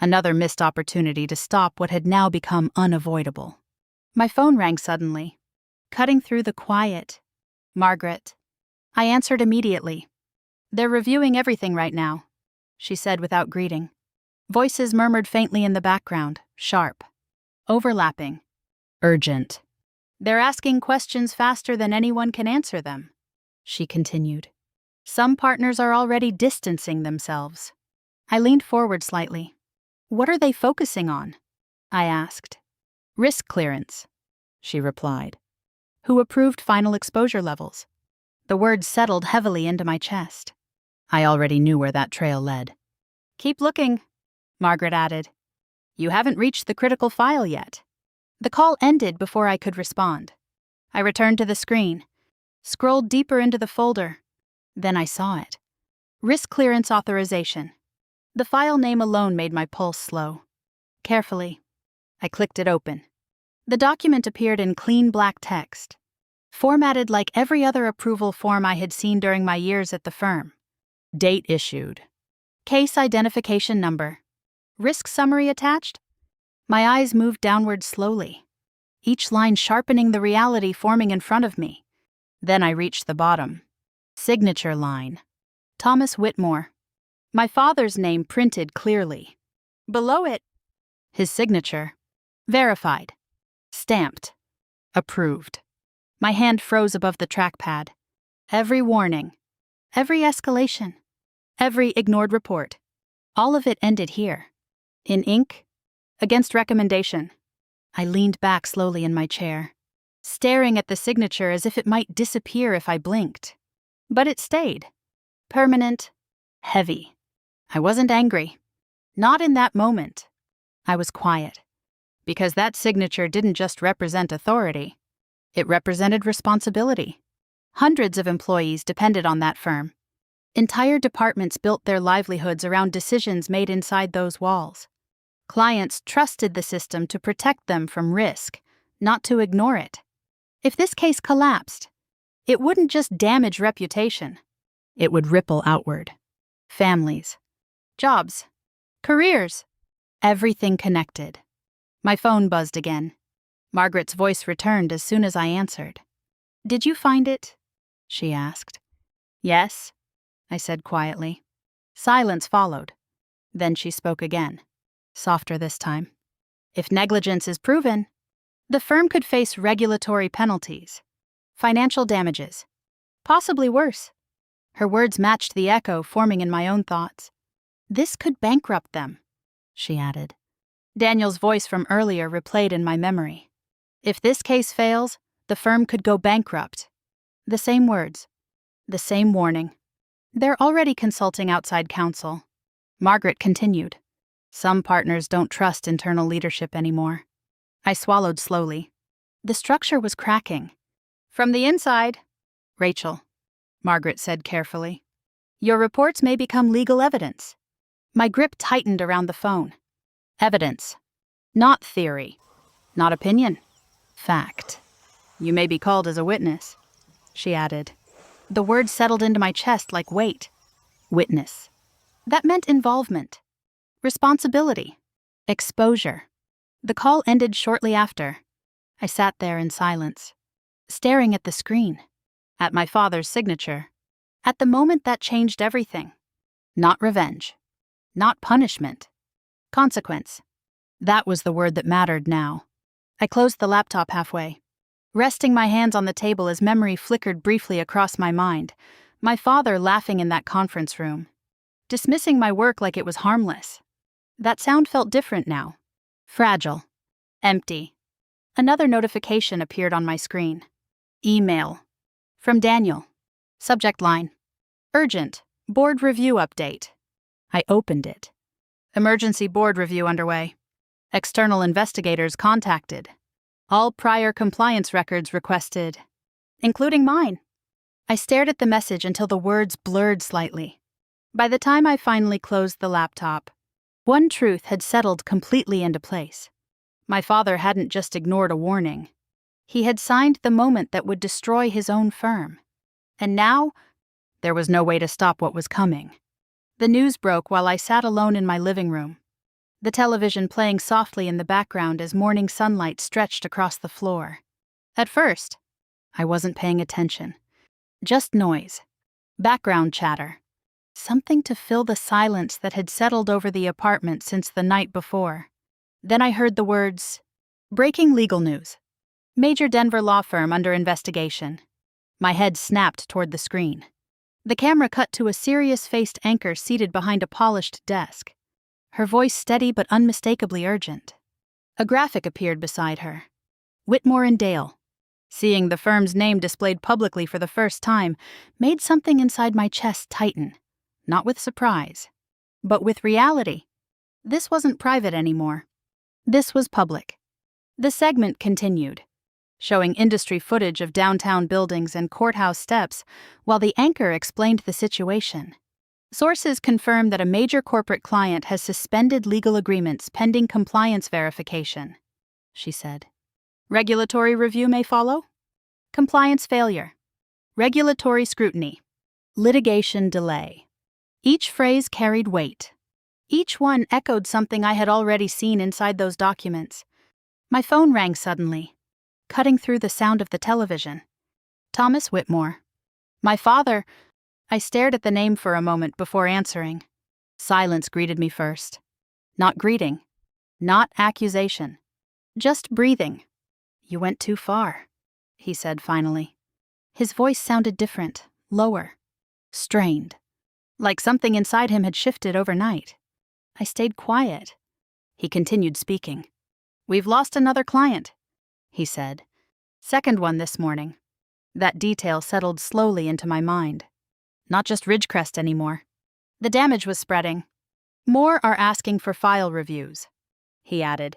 [SPEAKER 1] Another missed opportunity to stop what had now become unavoidable. My phone rang suddenly, cutting through the quiet. Margaret. I answered immediately. They're reviewing everything right now, she said without greeting. Voices murmured faintly in the background, sharp. Overlapping. Urgent. They're asking questions faster than anyone can answer them, she continued. Some partners are already distancing themselves. I leaned forward slightly. What are they focusing on? I asked. Risk clearance, she replied. Who approved final exposure levels? The words settled heavily into my chest. I already knew where that trail led. Keep looking, Margaret added. You haven't reached the critical file yet. The call ended before I could respond. I returned to the screen, scrolled deeper into the folder. Then I saw it. Risk clearance authorization. The file name alone made my pulse slow. Carefully, I clicked it open. The document appeared in clean black text, formatted like every other approval form I had seen during my years at the firm. Date issued. Case identification number. Risk summary attached? My eyes moved downward slowly, each line sharpening the reality forming in front of me. Then I reached the bottom. Signature line. Thomas Whitmore. My father's name printed clearly. Below it, his signature. Verified. Stamped. Approved. My hand froze above the trackpad. Every warning. Every escalation. Every ignored report. All of it ended here. In ink. Against recommendation. I leaned back slowly in my chair, staring at the signature as if it might disappear if I blinked. But it stayed. Permanent. Heavy. I wasn't angry. Not in that moment. I was quiet. Because that signature didn't just represent authority. It represented responsibility. Hundreds of employees depended on that firm. Entire departments built their livelihoods around decisions made inside those walls. Clients trusted the system to protect them from risk, not to ignore it. If this case collapsed, it wouldn't just damage reputation. It would ripple outward. Families, jobs, careers, everything connected. My phone buzzed again. Margaret's voice returned as soon as I answered. "Did you find it?" she asked. "Yes," I said quietly. Silence followed. Then she spoke again, softer this time. "If negligence is proven, the firm could face regulatory penalties, financial damages, possibly worse." Her words matched the echo forming in my own thoughts. "This could bankrupt them," she added. Daniel's voice from earlier replayed in my memory. "If this case fails, the firm could go bankrupt." The same words, the same warning. "They're already consulting outside counsel." Margaret continued. "Some partners don't trust internal leadership anymore." I swallowed slowly. The structure was cracking. "From the inside, Rachel," Margaret said carefully. "Your reports may become legal evidence." My grip tightened around the phone. "Evidence. Not theory. Not opinion. Fact. You may be called as a witness," she added. The word settled into my chest like weight. Witness. That meant involvement, responsibility, exposure. The call ended shortly after. I sat there in silence, staring at the screen, at my father's signature, at the moment that changed everything. Not revenge. Not punishment. Consequence. That was the word that mattered now. I closed the laptop halfway, resting my hands on the table as memory flickered briefly across my mind. My father laughing in that conference room, dismissing my work like it was harmless. That sound felt different now. Fragile. Empty. Another notification appeared on my screen. Email. From Daniel. Subject line. Urgent. Board review update. I opened it. Emergency board review underway. External investigators contacted. All prior compliance records requested, including mine. I stared at the message until the words blurred slightly. By the time I finally closed the laptop, one truth had settled completely into place. My father hadn't just ignored a warning. He had signed the moment that would destroy his own firm. And now, there was no way to stop what was coming. The news broke while I sat alone in my living room, the television playing softly in the background as morning sunlight stretched across the floor. At first, I wasn't paying attention. Just noise, background chatter, something to fill the silence that had settled over the apartment since the night before. Then I heard the words, "Breaking legal news. Major Denver law firm under investigation." My head snapped toward the screen. The camera cut to a serious-faced anchor seated behind a polished desk, her voice steady but unmistakably urgent. A graphic appeared beside her. Whitmore and Dale. Seeing the firm's name displayed publicly for the first time made something inside my chest tighten, not with surprise, but with reality. This wasn't private anymore. This was public. The segment continued, showing industry footage of downtown buildings and courthouse steps, while the anchor explained the situation. Sources confirm that a major corporate client has suspended legal agreements pending compliance verification, she said. Regulatory review may follow. Compliance failure. Regulatory scrutiny. Litigation delay. Each phrase carried weight. Each one echoed something I had already seen inside those documents. My phone rang suddenly, cutting through the sound of the television. Thomas Whitmore. My father. I stared at the name for a moment before answering. Silence greeted me first. Not greeting. Not accusation. Just breathing. "You went too far," he said finally. His voice sounded different, lower, strained, like something inside him had shifted overnight. I stayed quiet. He continued speaking. "We've lost another client," he said. "Second one this morning." That detail settled slowly into my mind. Not just Ridgecrest anymore. The damage was spreading. "More are asking for file reviews," he added.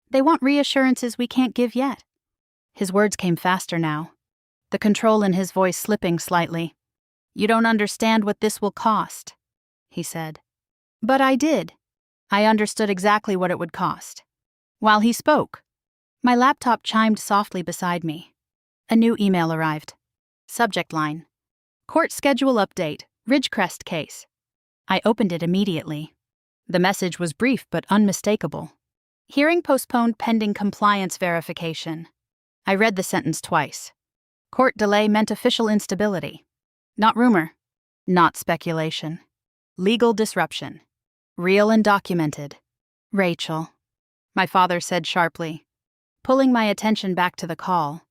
[SPEAKER 1] "They want reassurances we can't give yet." His words came faster now, the control in his voice slipping slightly. "You don't understand what this will cost," he said. But I did. I understood exactly what it would cost. While he spoke, my laptop chimed softly beside me. A new email arrived. Subject line. Court schedule update, Ridgecrest case. I opened it immediately. The message was brief but unmistakable. Hearing postponed pending compliance verification. I read the sentence twice. Court delay meant official instability. Not rumor. Not speculation. Legal disruption. Real and documented. Rachel, my father said sharply, pulling my attention back to the call.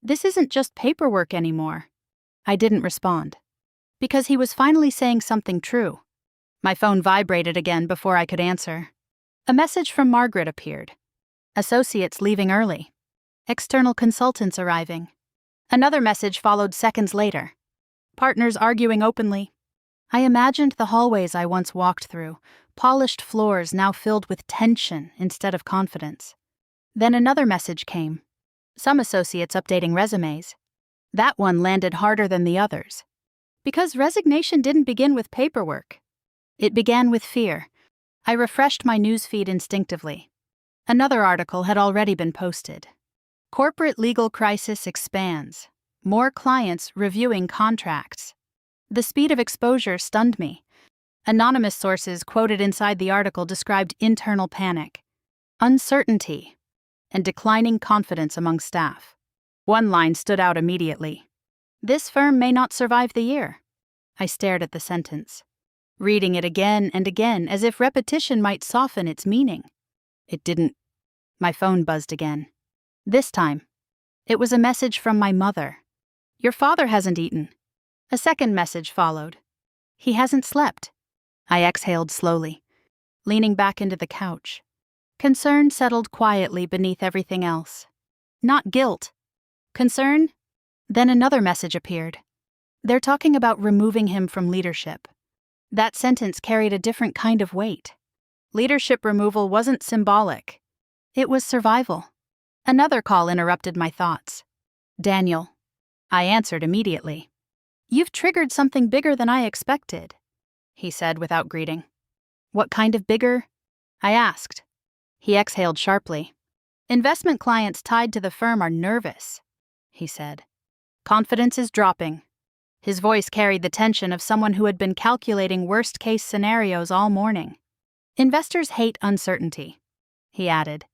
[SPEAKER 1] This isn't just paperwork anymore. I didn't respond. Because he was finally saying something true. My phone vibrated again before I could answer. A message from Margaret appeared. Associates leaving early. External consultants arriving. Another message followed seconds later. Partners arguing openly. I imagined the hallways I once walked through, polished floors now filled with tension instead of confidence. Then another message came. Some associates updating resumes. That one landed harder than the others. Because resignation didn't begin with paperwork. It began with fear. I refreshed my newsfeed instinctively. Another article had already been posted. Corporate legal crisis expands. More clients reviewing contracts. The speed of exposure stunned me. Anonymous sources quoted inside the article described internal panic, uncertainty, and declining confidence among staff. One line stood out immediately. This firm may not survive the year. I stared at the sentence, reading it again and again as if repetition might soften its meaning. It didn't. My phone buzzed again. This time, it was a message from my mother. Your father hasn't eaten. A second message followed. He hasn't slept. I exhaled slowly, leaning back into the couch. Concern settled quietly beneath everything else. Not guilt. Concern? Then another message appeared. They're talking about removing him from leadership. That sentence carried a different kind of weight. Leadership removal wasn't symbolic. It was survival. Another call interrupted my thoughts. Daniel. I answered immediately. You've triggered something bigger than I expected, he said without greeting. What kind of bigger? I asked. He exhaled sharply. Investment clients tied to the firm are nervous, he said. Confidence is dropping. His voice carried the tension of someone who had been calculating worst-case scenarios all morning. Investors hate uncertainty, he added.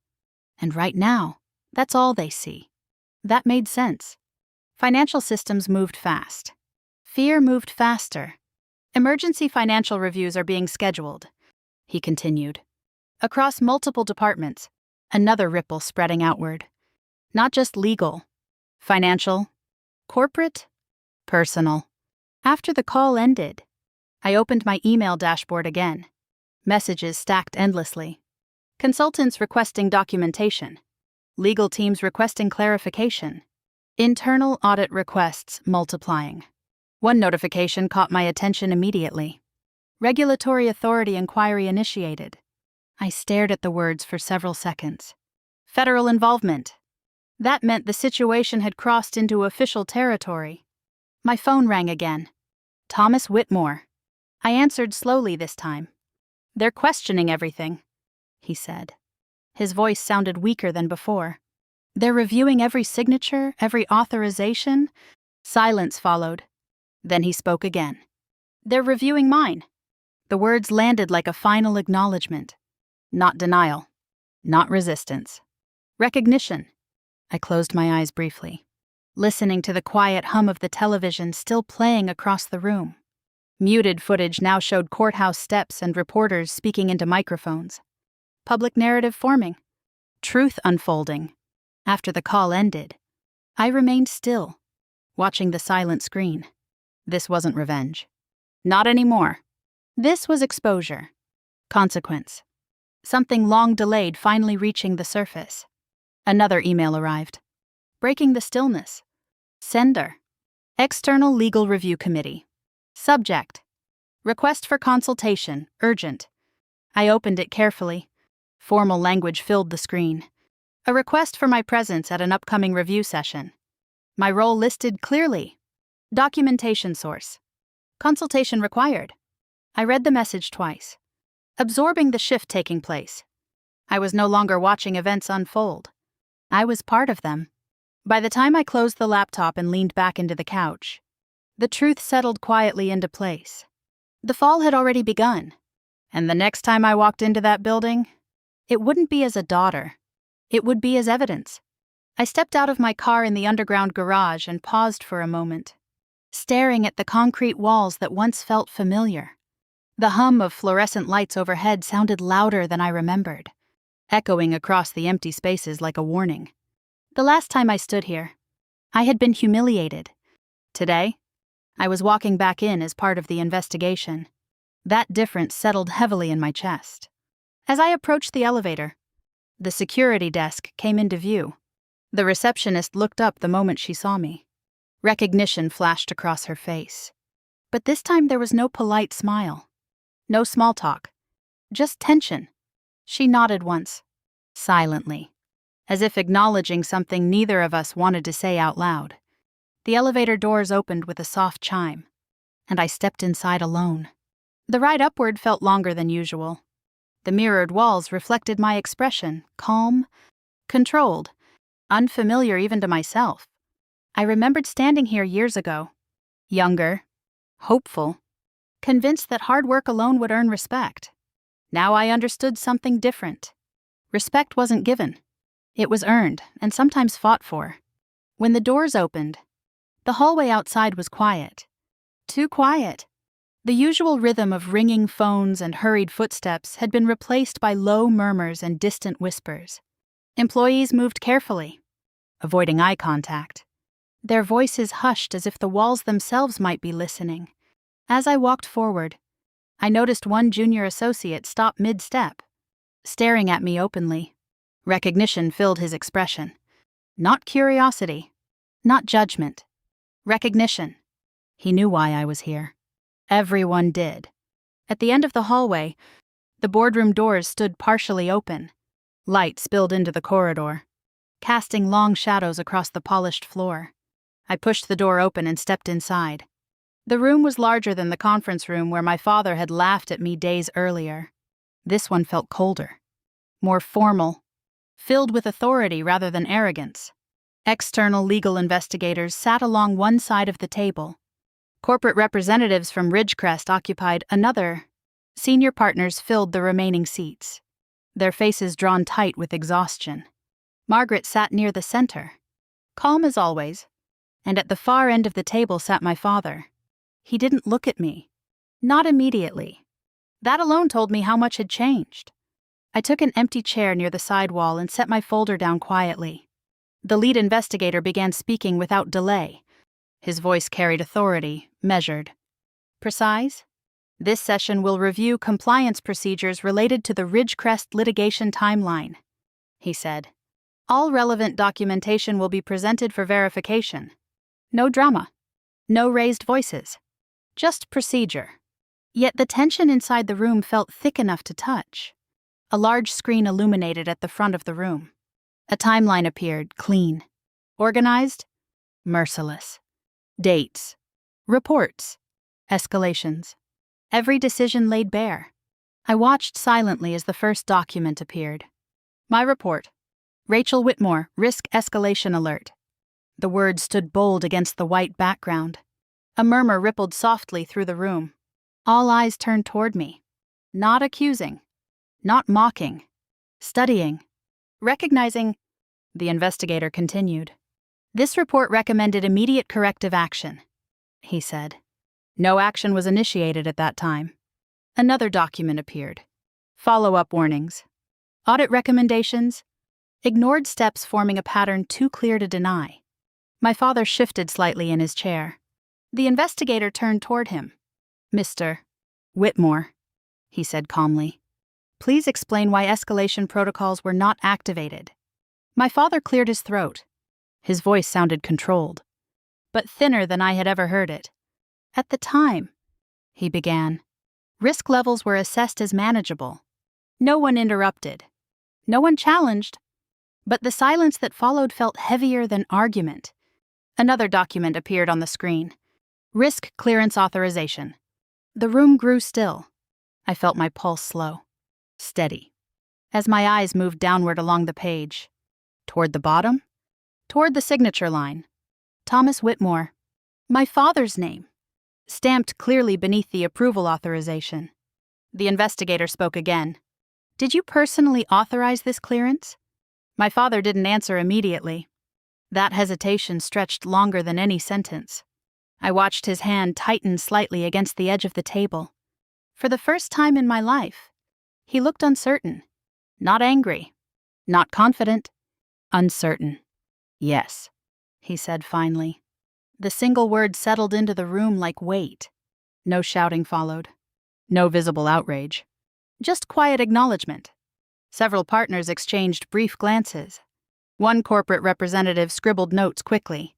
[SPEAKER 1] And right now, that's all they see. That made sense. Financial systems moved fast. Fear moved faster. Emergency financial reviews are being scheduled, he continued. Across multiple departments, another ripple spreading outward. Not just legal, financial, corporate, personal. After the call ended, I opened my email dashboard again. Messages stacked endlessly. Consultants requesting documentation. Legal teams requesting clarification. Internal audit requests multiplying. One notification caught my attention immediately. Regulatory authority inquiry initiated. I stared at the words for several seconds. Federal involvement. That meant the situation had crossed into official territory. My phone rang again. Thomas Whitmore. I answered slowly this time. They're questioning everything, he said. His voice sounded weaker than before. They're reviewing every signature, every authorization. Silence followed. Then he spoke again. They're reviewing mine. The words landed like a final acknowledgement. Not denial. Not resistance. Recognition. I closed my eyes briefly, listening to the quiet hum of the television still playing across the room. Muted footage now showed courthouse steps and reporters speaking into microphones. Public narrative forming. Truth unfolding. After the call ended, I remained still, watching the silent screen. This wasn't revenge. Not anymore. This was exposure. Consequence. Something long delayed finally reaching the surface. Another email arrived. Breaking the stillness. Sender. External Legal Review Committee. Subject. Request for consultation, urgent. I opened it carefully. Formal language filled the screen. A request for my presence at an upcoming review session. My role listed clearly. Documentation source. Consultation required. I read the message twice, absorbing the shift taking place. I was no longer watching events unfold. I was part of them. By the time I closed the laptop and leaned back into the couch, the truth settled quietly into place. The fall had already begun, and the next time I walked into that building, it wouldn't be as a daughter. It would be as evidence. I stepped out of my car in the underground garage and paused for a moment, staring at the concrete walls that once felt familiar. The hum of fluorescent lights overhead sounded louder than I remembered, echoing across the empty spaces like a warning. The last time I stood here, I had been humiliated. Today, I was walking back in as part of the investigation. That difference settled heavily in my chest. As I approached the elevator, the security desk came into view. The receptionist looked up the moment she saw me. Recognition flashed across her face. But this time there was no polite smile. No small talk. Just tension. She nodded once, silently, as if acknowledging something neither of us wanted to say out loud. The elevator doors opened with a soft chime, and I stepped inside alone. The ride upward felt longer than usual. The mirrored walls reflected my expression, calm, controlled, unfamiliar even to myself. I remembered standing here years ago, younger, hopeful, convinced that hard work alone would earn respect. Now I understood something different. Respect wasn't given. It was earned, and sometimes fought for. When the doors opened, the hallway outside was quiet. Too quiet. The usual rhythm of ringing phones and hurried footsteps had been replaced by low murmurs and distant whispers. Employees moved carefully, avoiding eye contact. Their voices hushed as if the walls themselves might be listening. As I walked forward, I noticed one junior associate stop mid-step, staring at me openly. Recognition filled his expression. Not curiosity, not judgment. Recognition. He knew why I was here. Everyone did. At the end of the hallway, the boardroom doors stood partially open. Light spilled into the corridor, casting long shadows across the polished floor. I pushed the door open and stepped inside. The room was larger than the conference room where my father had laughed at me days earlier. This one felt colder, more formal, filled with authority rather than arrogance. External legal investigators sat along one side of the table. Corporate representatives from Ridgecrest occupied another. Senior partners filled the remaining seats, their faces drawn tight with exhaustion. Margaret sat near the center, calm as always, and at the far end of the table sat my father. He didn't look at me. Not immediately. That alone told me how much had changed. I took an empty chair near the side wall and set my folder down quietly. The lead investigator began speaking without delay. His voice carried authority, measured. Precise? This session will review compliance procedures related to the Ridgecrest litigation timeline, he said. All relevant documentation will be presented for verification. No drama. No raised voices. Just procedure. Yet the tension inside the room felt thick enough to touch. A large screen illuminated at the front of the room. A timeline appeared, clean. Organized? Merciless. Dates. Reports. Escalations. Every decision laid bare. I watched silently as the first document appeared. My report. Rachel Whitmore, risk escalation alert. The words stood bold against the white background. A murmur rippled softly through the room. All eyes turned toward me. Not accusing. Not mocking. Studying. Recognizing. The investigator continued. This report recommended immediate corrective action, he said. No action was initiated at that time. Another document appeared. Follow-up warnings. Audit recommendations. Ignored steps forming a pattern too clear to deny. My father shifted slightly in his chair. The investigator turned toward him. Mr. Whitmore, he said calmly. Please explain why escalation protocols were not activated. My father cleared his throat. His voice sounded controlled, but thinner than I had ever heard it. At the time, he began, risk levels were assessed as manageable. No one interrupted. No one challenged. But the silence that followed felt heavier than argument. Another document appeared on the screen. Risk clearance authorization. The room grew still. I felt my pulse slow, steady, as my eyes moved downward along the page. Toward the bottom? Toward the signature line. Thomas Whitmore. My father's name. stamped clearly beneath the approval authorization. The investigator spoke again. "Did you personally authorize this clearance?" My father didn't answer immediately. That hesitation stretched longer than any sentence. I watched his hand tighten slightly against the edge of the table. For the first time in my life, he looked uncertain. Not angry. Not confident. Uncertain. "Yes," he said finally. The single word settled into the room like weight. No shouting followed. No visible outrage. Just quiet acknowledgement. Several partners exchanged brief glances. One corporate representative scribbled notes quickly.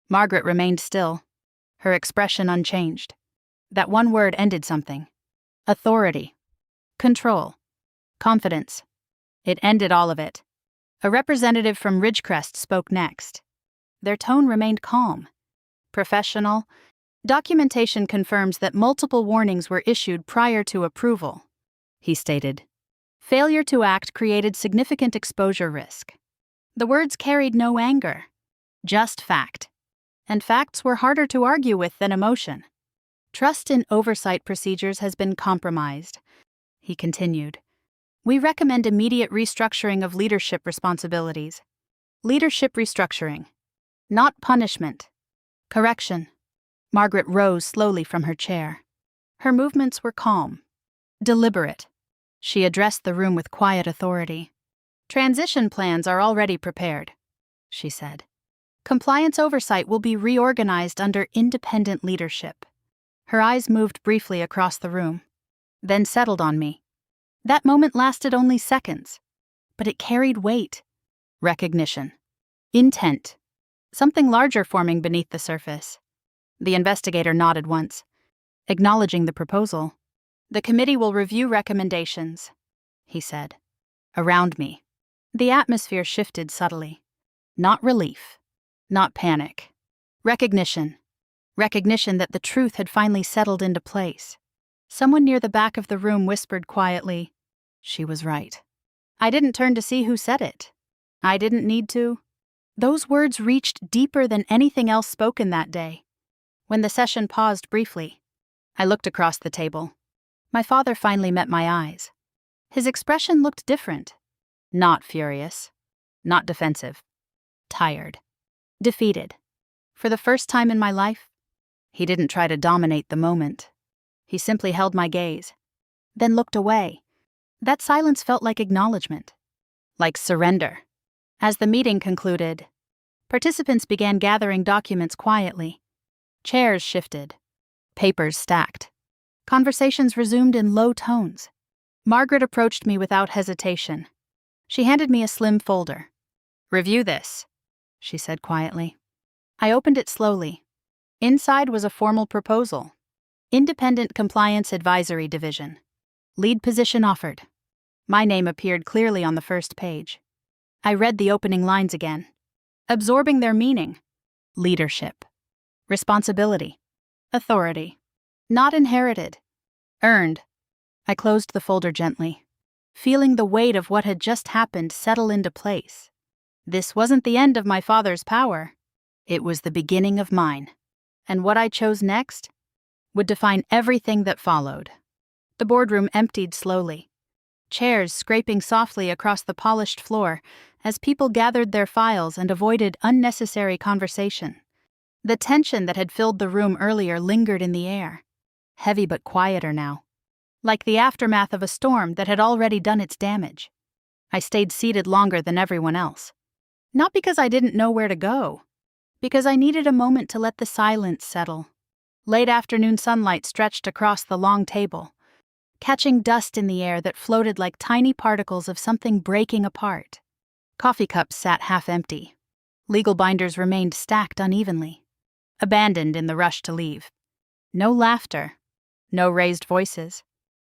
[SPEAKER 1] Margaret remained still, her expression unchanged. That one word ended something. Authority. Control. Confidence. It ended all of it. A representative from Ridgecrest spoke next. Their tone remained calm. Professional. "Documentation confirms that multiple warnings were issued prior to approval," he stated. "Failure to act created significant exposure risk." The words carried no anger, just fact. And facts were harder to argue with than emotion. "Trust in oversight procedures has been compromised," he continued. "We recommend immediate restructuring of leadership responsibilities." Leadership restructuring. Not punishment. Correction. Margaret rose slowly from her chair. Her movements were calm, deliberate. She addressed the room with quiet authority. "Transition plans are already prepared," she said. "Compliance oversight will be reorganized under independent leadership." Her eyes moved briefly across the room, then settled on me. That moment lasted only seconds, but it carried weight. Recognition. Intent. Something larger forming beneath the surface. The investigator nodded once, acknowledging the proposal. "The committee will review recommendations," he said. Around me, the atmosphere shifted subtly. Not relief. Not panic. Recognition. Recognition that the truth had finally settled into place. Someone near the back of the room whispered quietly, "She was right." I didn't turn to see who said it. I didn't need to. Those words reached deeper than anything else spoken that day. When the session paused briefly, I looked across the table. My father finally met my eyes. His expression looked different. Not furious. Not defensive. Tired. Defeated. For the first time in my life, he didn't try to dominate the moment. He simply held my gaze, then looked away. That silence felt like acknowledgement. Like surrender. As the meeting concluded, participants began gathering documents quietly. Chairs shifted. Papers stacked. Conversations resumed in low tones. Margaret approached me without hesitation. She handed me a slim folder. "Review this," she said quietly. I opened it slowly. Inside was a formal proposal. Independent Compliance Advisory Division. Lead position offered. My name appeared clearly on the first page. I read the opening lines again, absorbing their meaning. Leadership. Responsibility. Authority. Not inherited. Earned. I closed the folder gently, feeling the weight of what had just happened settle into place. This wasn't the end of my father's power. It was the beginning of mine. And what I chose next would define everything that followed. The boardroom emptied slowly, chairs scraping softly across the polished floor as people gathered their files and avoided unnecessary conversation. The tension that had filled the room earlier lingered in the air, heavy but quieter now, like the aftermath of a storm that had already done its damage. I stayed seated longer than everyone else. Not because I didn't know where to go, because I needed a moment to let the silence settle. Late afternoon sunlight stretched across the long table, catching dust in the air that floated like tiny particles of something breaking apart. Coffee cups sat half empty. Legal binders remained stacked unevenly, abandoned in the rush to leave. No laughter, no raised voices,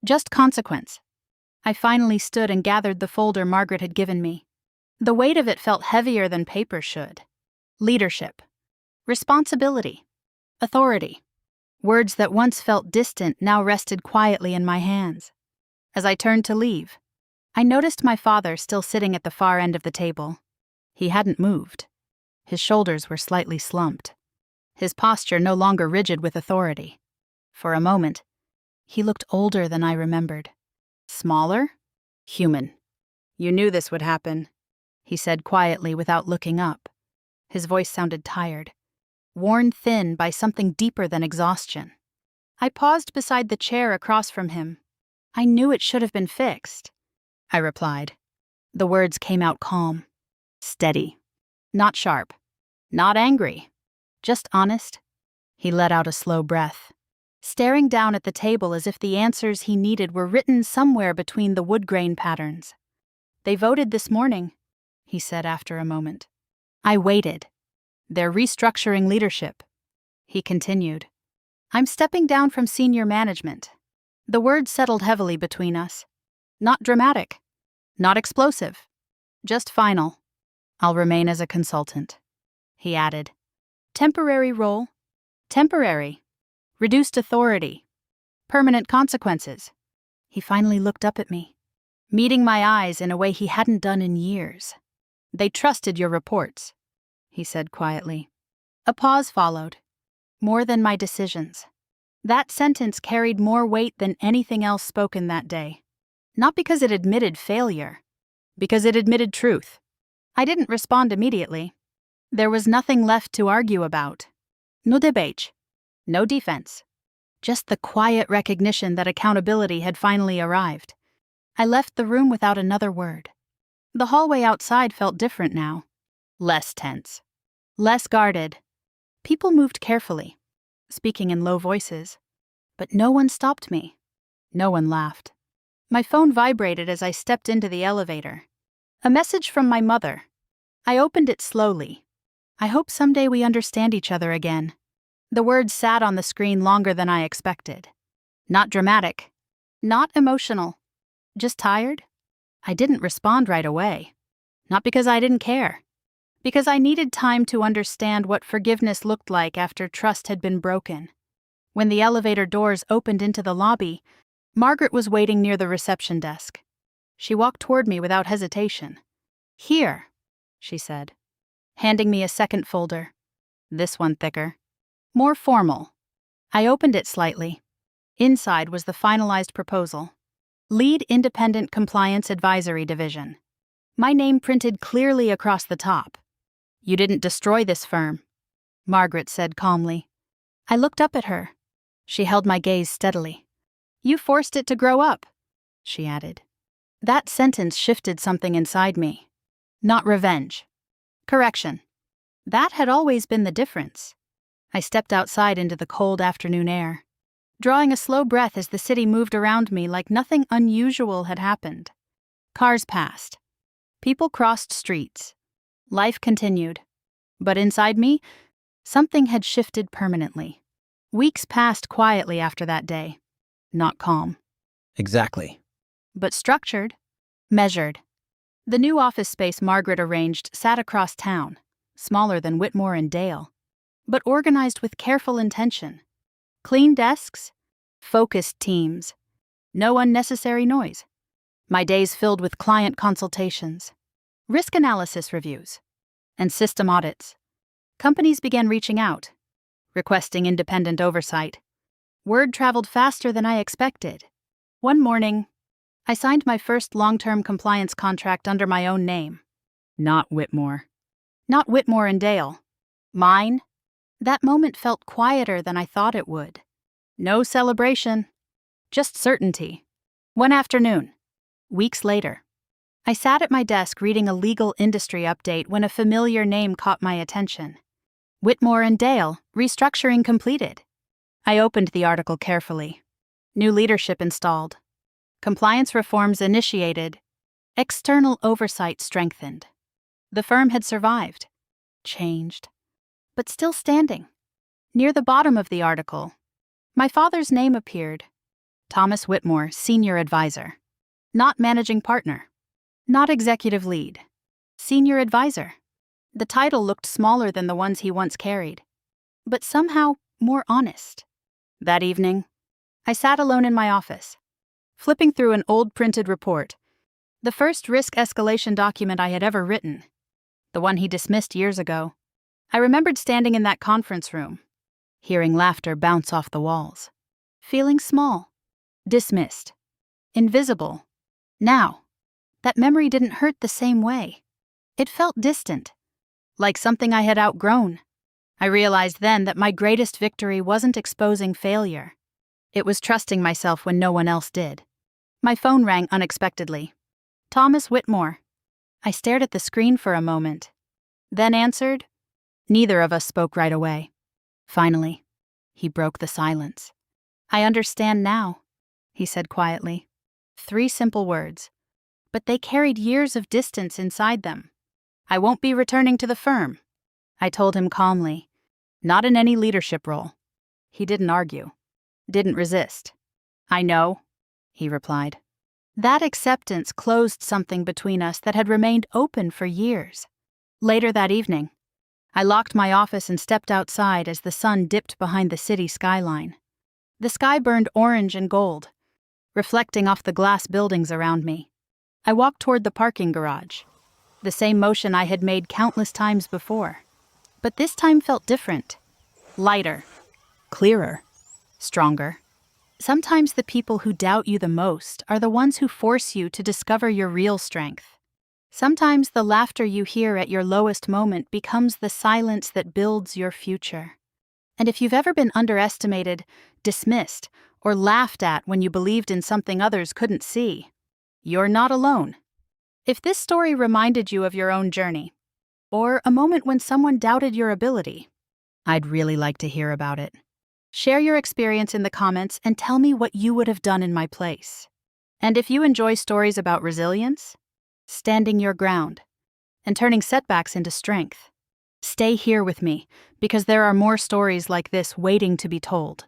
[SPEAKER 1] just consequence. I finally stood and gathered the folder Margaret had given me. The weight of it felt heavier than paper should. Leadership. Responsibility. Authority. Words that once felt distant now rested quietly in my hands. As I turned to leave, I noticed my father still sitting at the far end of the table. He hadn't moved. His shoulders were slightly slumped. His posture no longer rigid with authority. For a moment, he looked older than I remembered. Smaller? Human. You knew this would happen, he said quietly without looking up. His voice sounded tired, worn thin by something deeper than exhaustion. I paused beside the chair across from him. I knew it should have been fixed, I replied. The words came out calm, steady, not sharp, not angry, just honest. He let out a slow breath, staring down at the table as if the answers he needed were written somewhere between the wood grain patterns. They voted this morning, he said after a moment. I waited. They're restructuring leadership. He continued. I'm stepping down from senior management. The words settled heavily between us. Not dramatic. Not explosive. Just final. I'll remain as a consultant. He added. Temporary role. Temporary. Reduced authority. Permanent consequences. He finally looked up at me, meeting my eyes in a way he hadn't done in years. They trusted your reports, he said quietly. A pause followed. More than my decisions. That sentence carried more weight than anything else spoken that day. Not because it admitted failure, because it admitted truth. I didn't respond immediately. There was nothing left to argue about. No debate. No defense. Just the quiet recognition that accountability had finally arrived. I left the room without another word. The hallway outside felt different now. Less tense. Less guarded. People moved carefully, speaking in low voices. But no one stopped me. No one laughed. My phone vibrated as I stepped into the elevator. A message from my mother. I opened it slowly. I hope someday we understand each other again. The words sat on the screen longer than I expected. Not dramatic. Not emotional. Just tired? I didn't respond right away. Not because I didn't care. Because I needed time to understand what forgiveness looked like after trust had been broken. When the elevator doors opened into the lobby, Margaret was waiting near the reception desk. She walked toward me without hesitation. Here, she said, handing me a second folder. This one thicker. More formal. I opened it slightly. Inside was the finalized proposal. Lead Independent Compliance Advisory Division. My name printed clearly across the top. You didn't destroy this firm, Margaret said calmly. I looked up at her. She held my gaze steadily. You forced it to grow up, she added. That sentence shifted something inside me. Not revenge. Correction. That had always been the difference. I stepped outside into the cold afternoon air, drawing a slow breath as the city moved around me like nothing unusual had happened. Cars passed. People crossed streets. Life continued. But inside me, something had shifted permanently. Weeks passed quietly after that day. Not calm.
[SPEAKER 2] Exactly.
[SPEAKER 1] But structured. Measured. The new office space Margaret arranged sat across town, smaller than Whitmore and Dale, but organized with careful intention. Clean desks, focused teams, no unnecessary noise. My days filled with client consultations, risk analysis reviews, and system audits. Companies began reaching out, requesting independent oversight. Word traveled faster than I expected. One morning, I signed my first long-term compliance contract under my own name. Not Whitmore. Not Whitmore and Dale. Mine. That moment felt quieter than I thought it would. No celebration. Just certainty. One afternoon, weeks later, I sat at my desk reading a legal industry update when a familiar name caught my attention. Whitmore and Dale, restructuring completed. I opened the article carefully. New leadership installed. Compliance reforms initiated. External oversight strengthened. The firm had survived. Changed. But still standing. Near the bottom of the article, my father's name appeared. Thomas Whitmore, Senior Advisor. Not Managing Partner. Not Executive Lead. Senior Advisor. The title looked smaller than the ones he once carried, but somehow more honest. That evening, I sat alone in my office, flipping through an old printed report, the first risk escalation document I had ever written, the one he dismissed years ago. I remembered standing in that conference room, hearing laughter bounce off the walls. Feeling small, dismissed, invisible. Now, that memory didn't hurt the same way. It felt distant, like something I had outgrown. I realized then that my greatest victory wasn't exposing failure. It was trusting myself when no one else did. My phone rang unexpectedly. Thomas Whitmore. I stared at the screen for a moment, then answered. Neither of us spoke right away. Finally, he broke the silence. I understand now, he said quietly. 3 simple words, but they carried years of distance inside them. I won't be returning to the firm, I told him calmly. Not in any leadership role. He didn't argue, didn't resist. I know, he replied. That acceptance closed something between us that had remained open for years. Later that evening, I locked my office and stepped outside as the sun dipped behind the city skyline. The sky burned orange and gold, reflecting off the glass buildings around me. I walked toward the parking garage, the same motion I had made countless times before. But this time felt different. Lighter, clearer, stronger. Sometimes the people who doubt you the most are the ones who force you to discover your real strength. Sometimes the laughter you hear at your lowest moment becomes the silence that builds your future. And if you've ever been underestimated, dismissed, or laughed at when you believed in something others couldn't see, you're not alone. If this story reminded you of your own journey, or a moment when someone doubted your ability, I'd really like to hear about it. Share your experience in the comments and tell me what you would have done in my place. And if you enjoy stories about resilience, standing your ground, and turning setbacks into strength, stay here with me because there are more stories like this waiting to be told.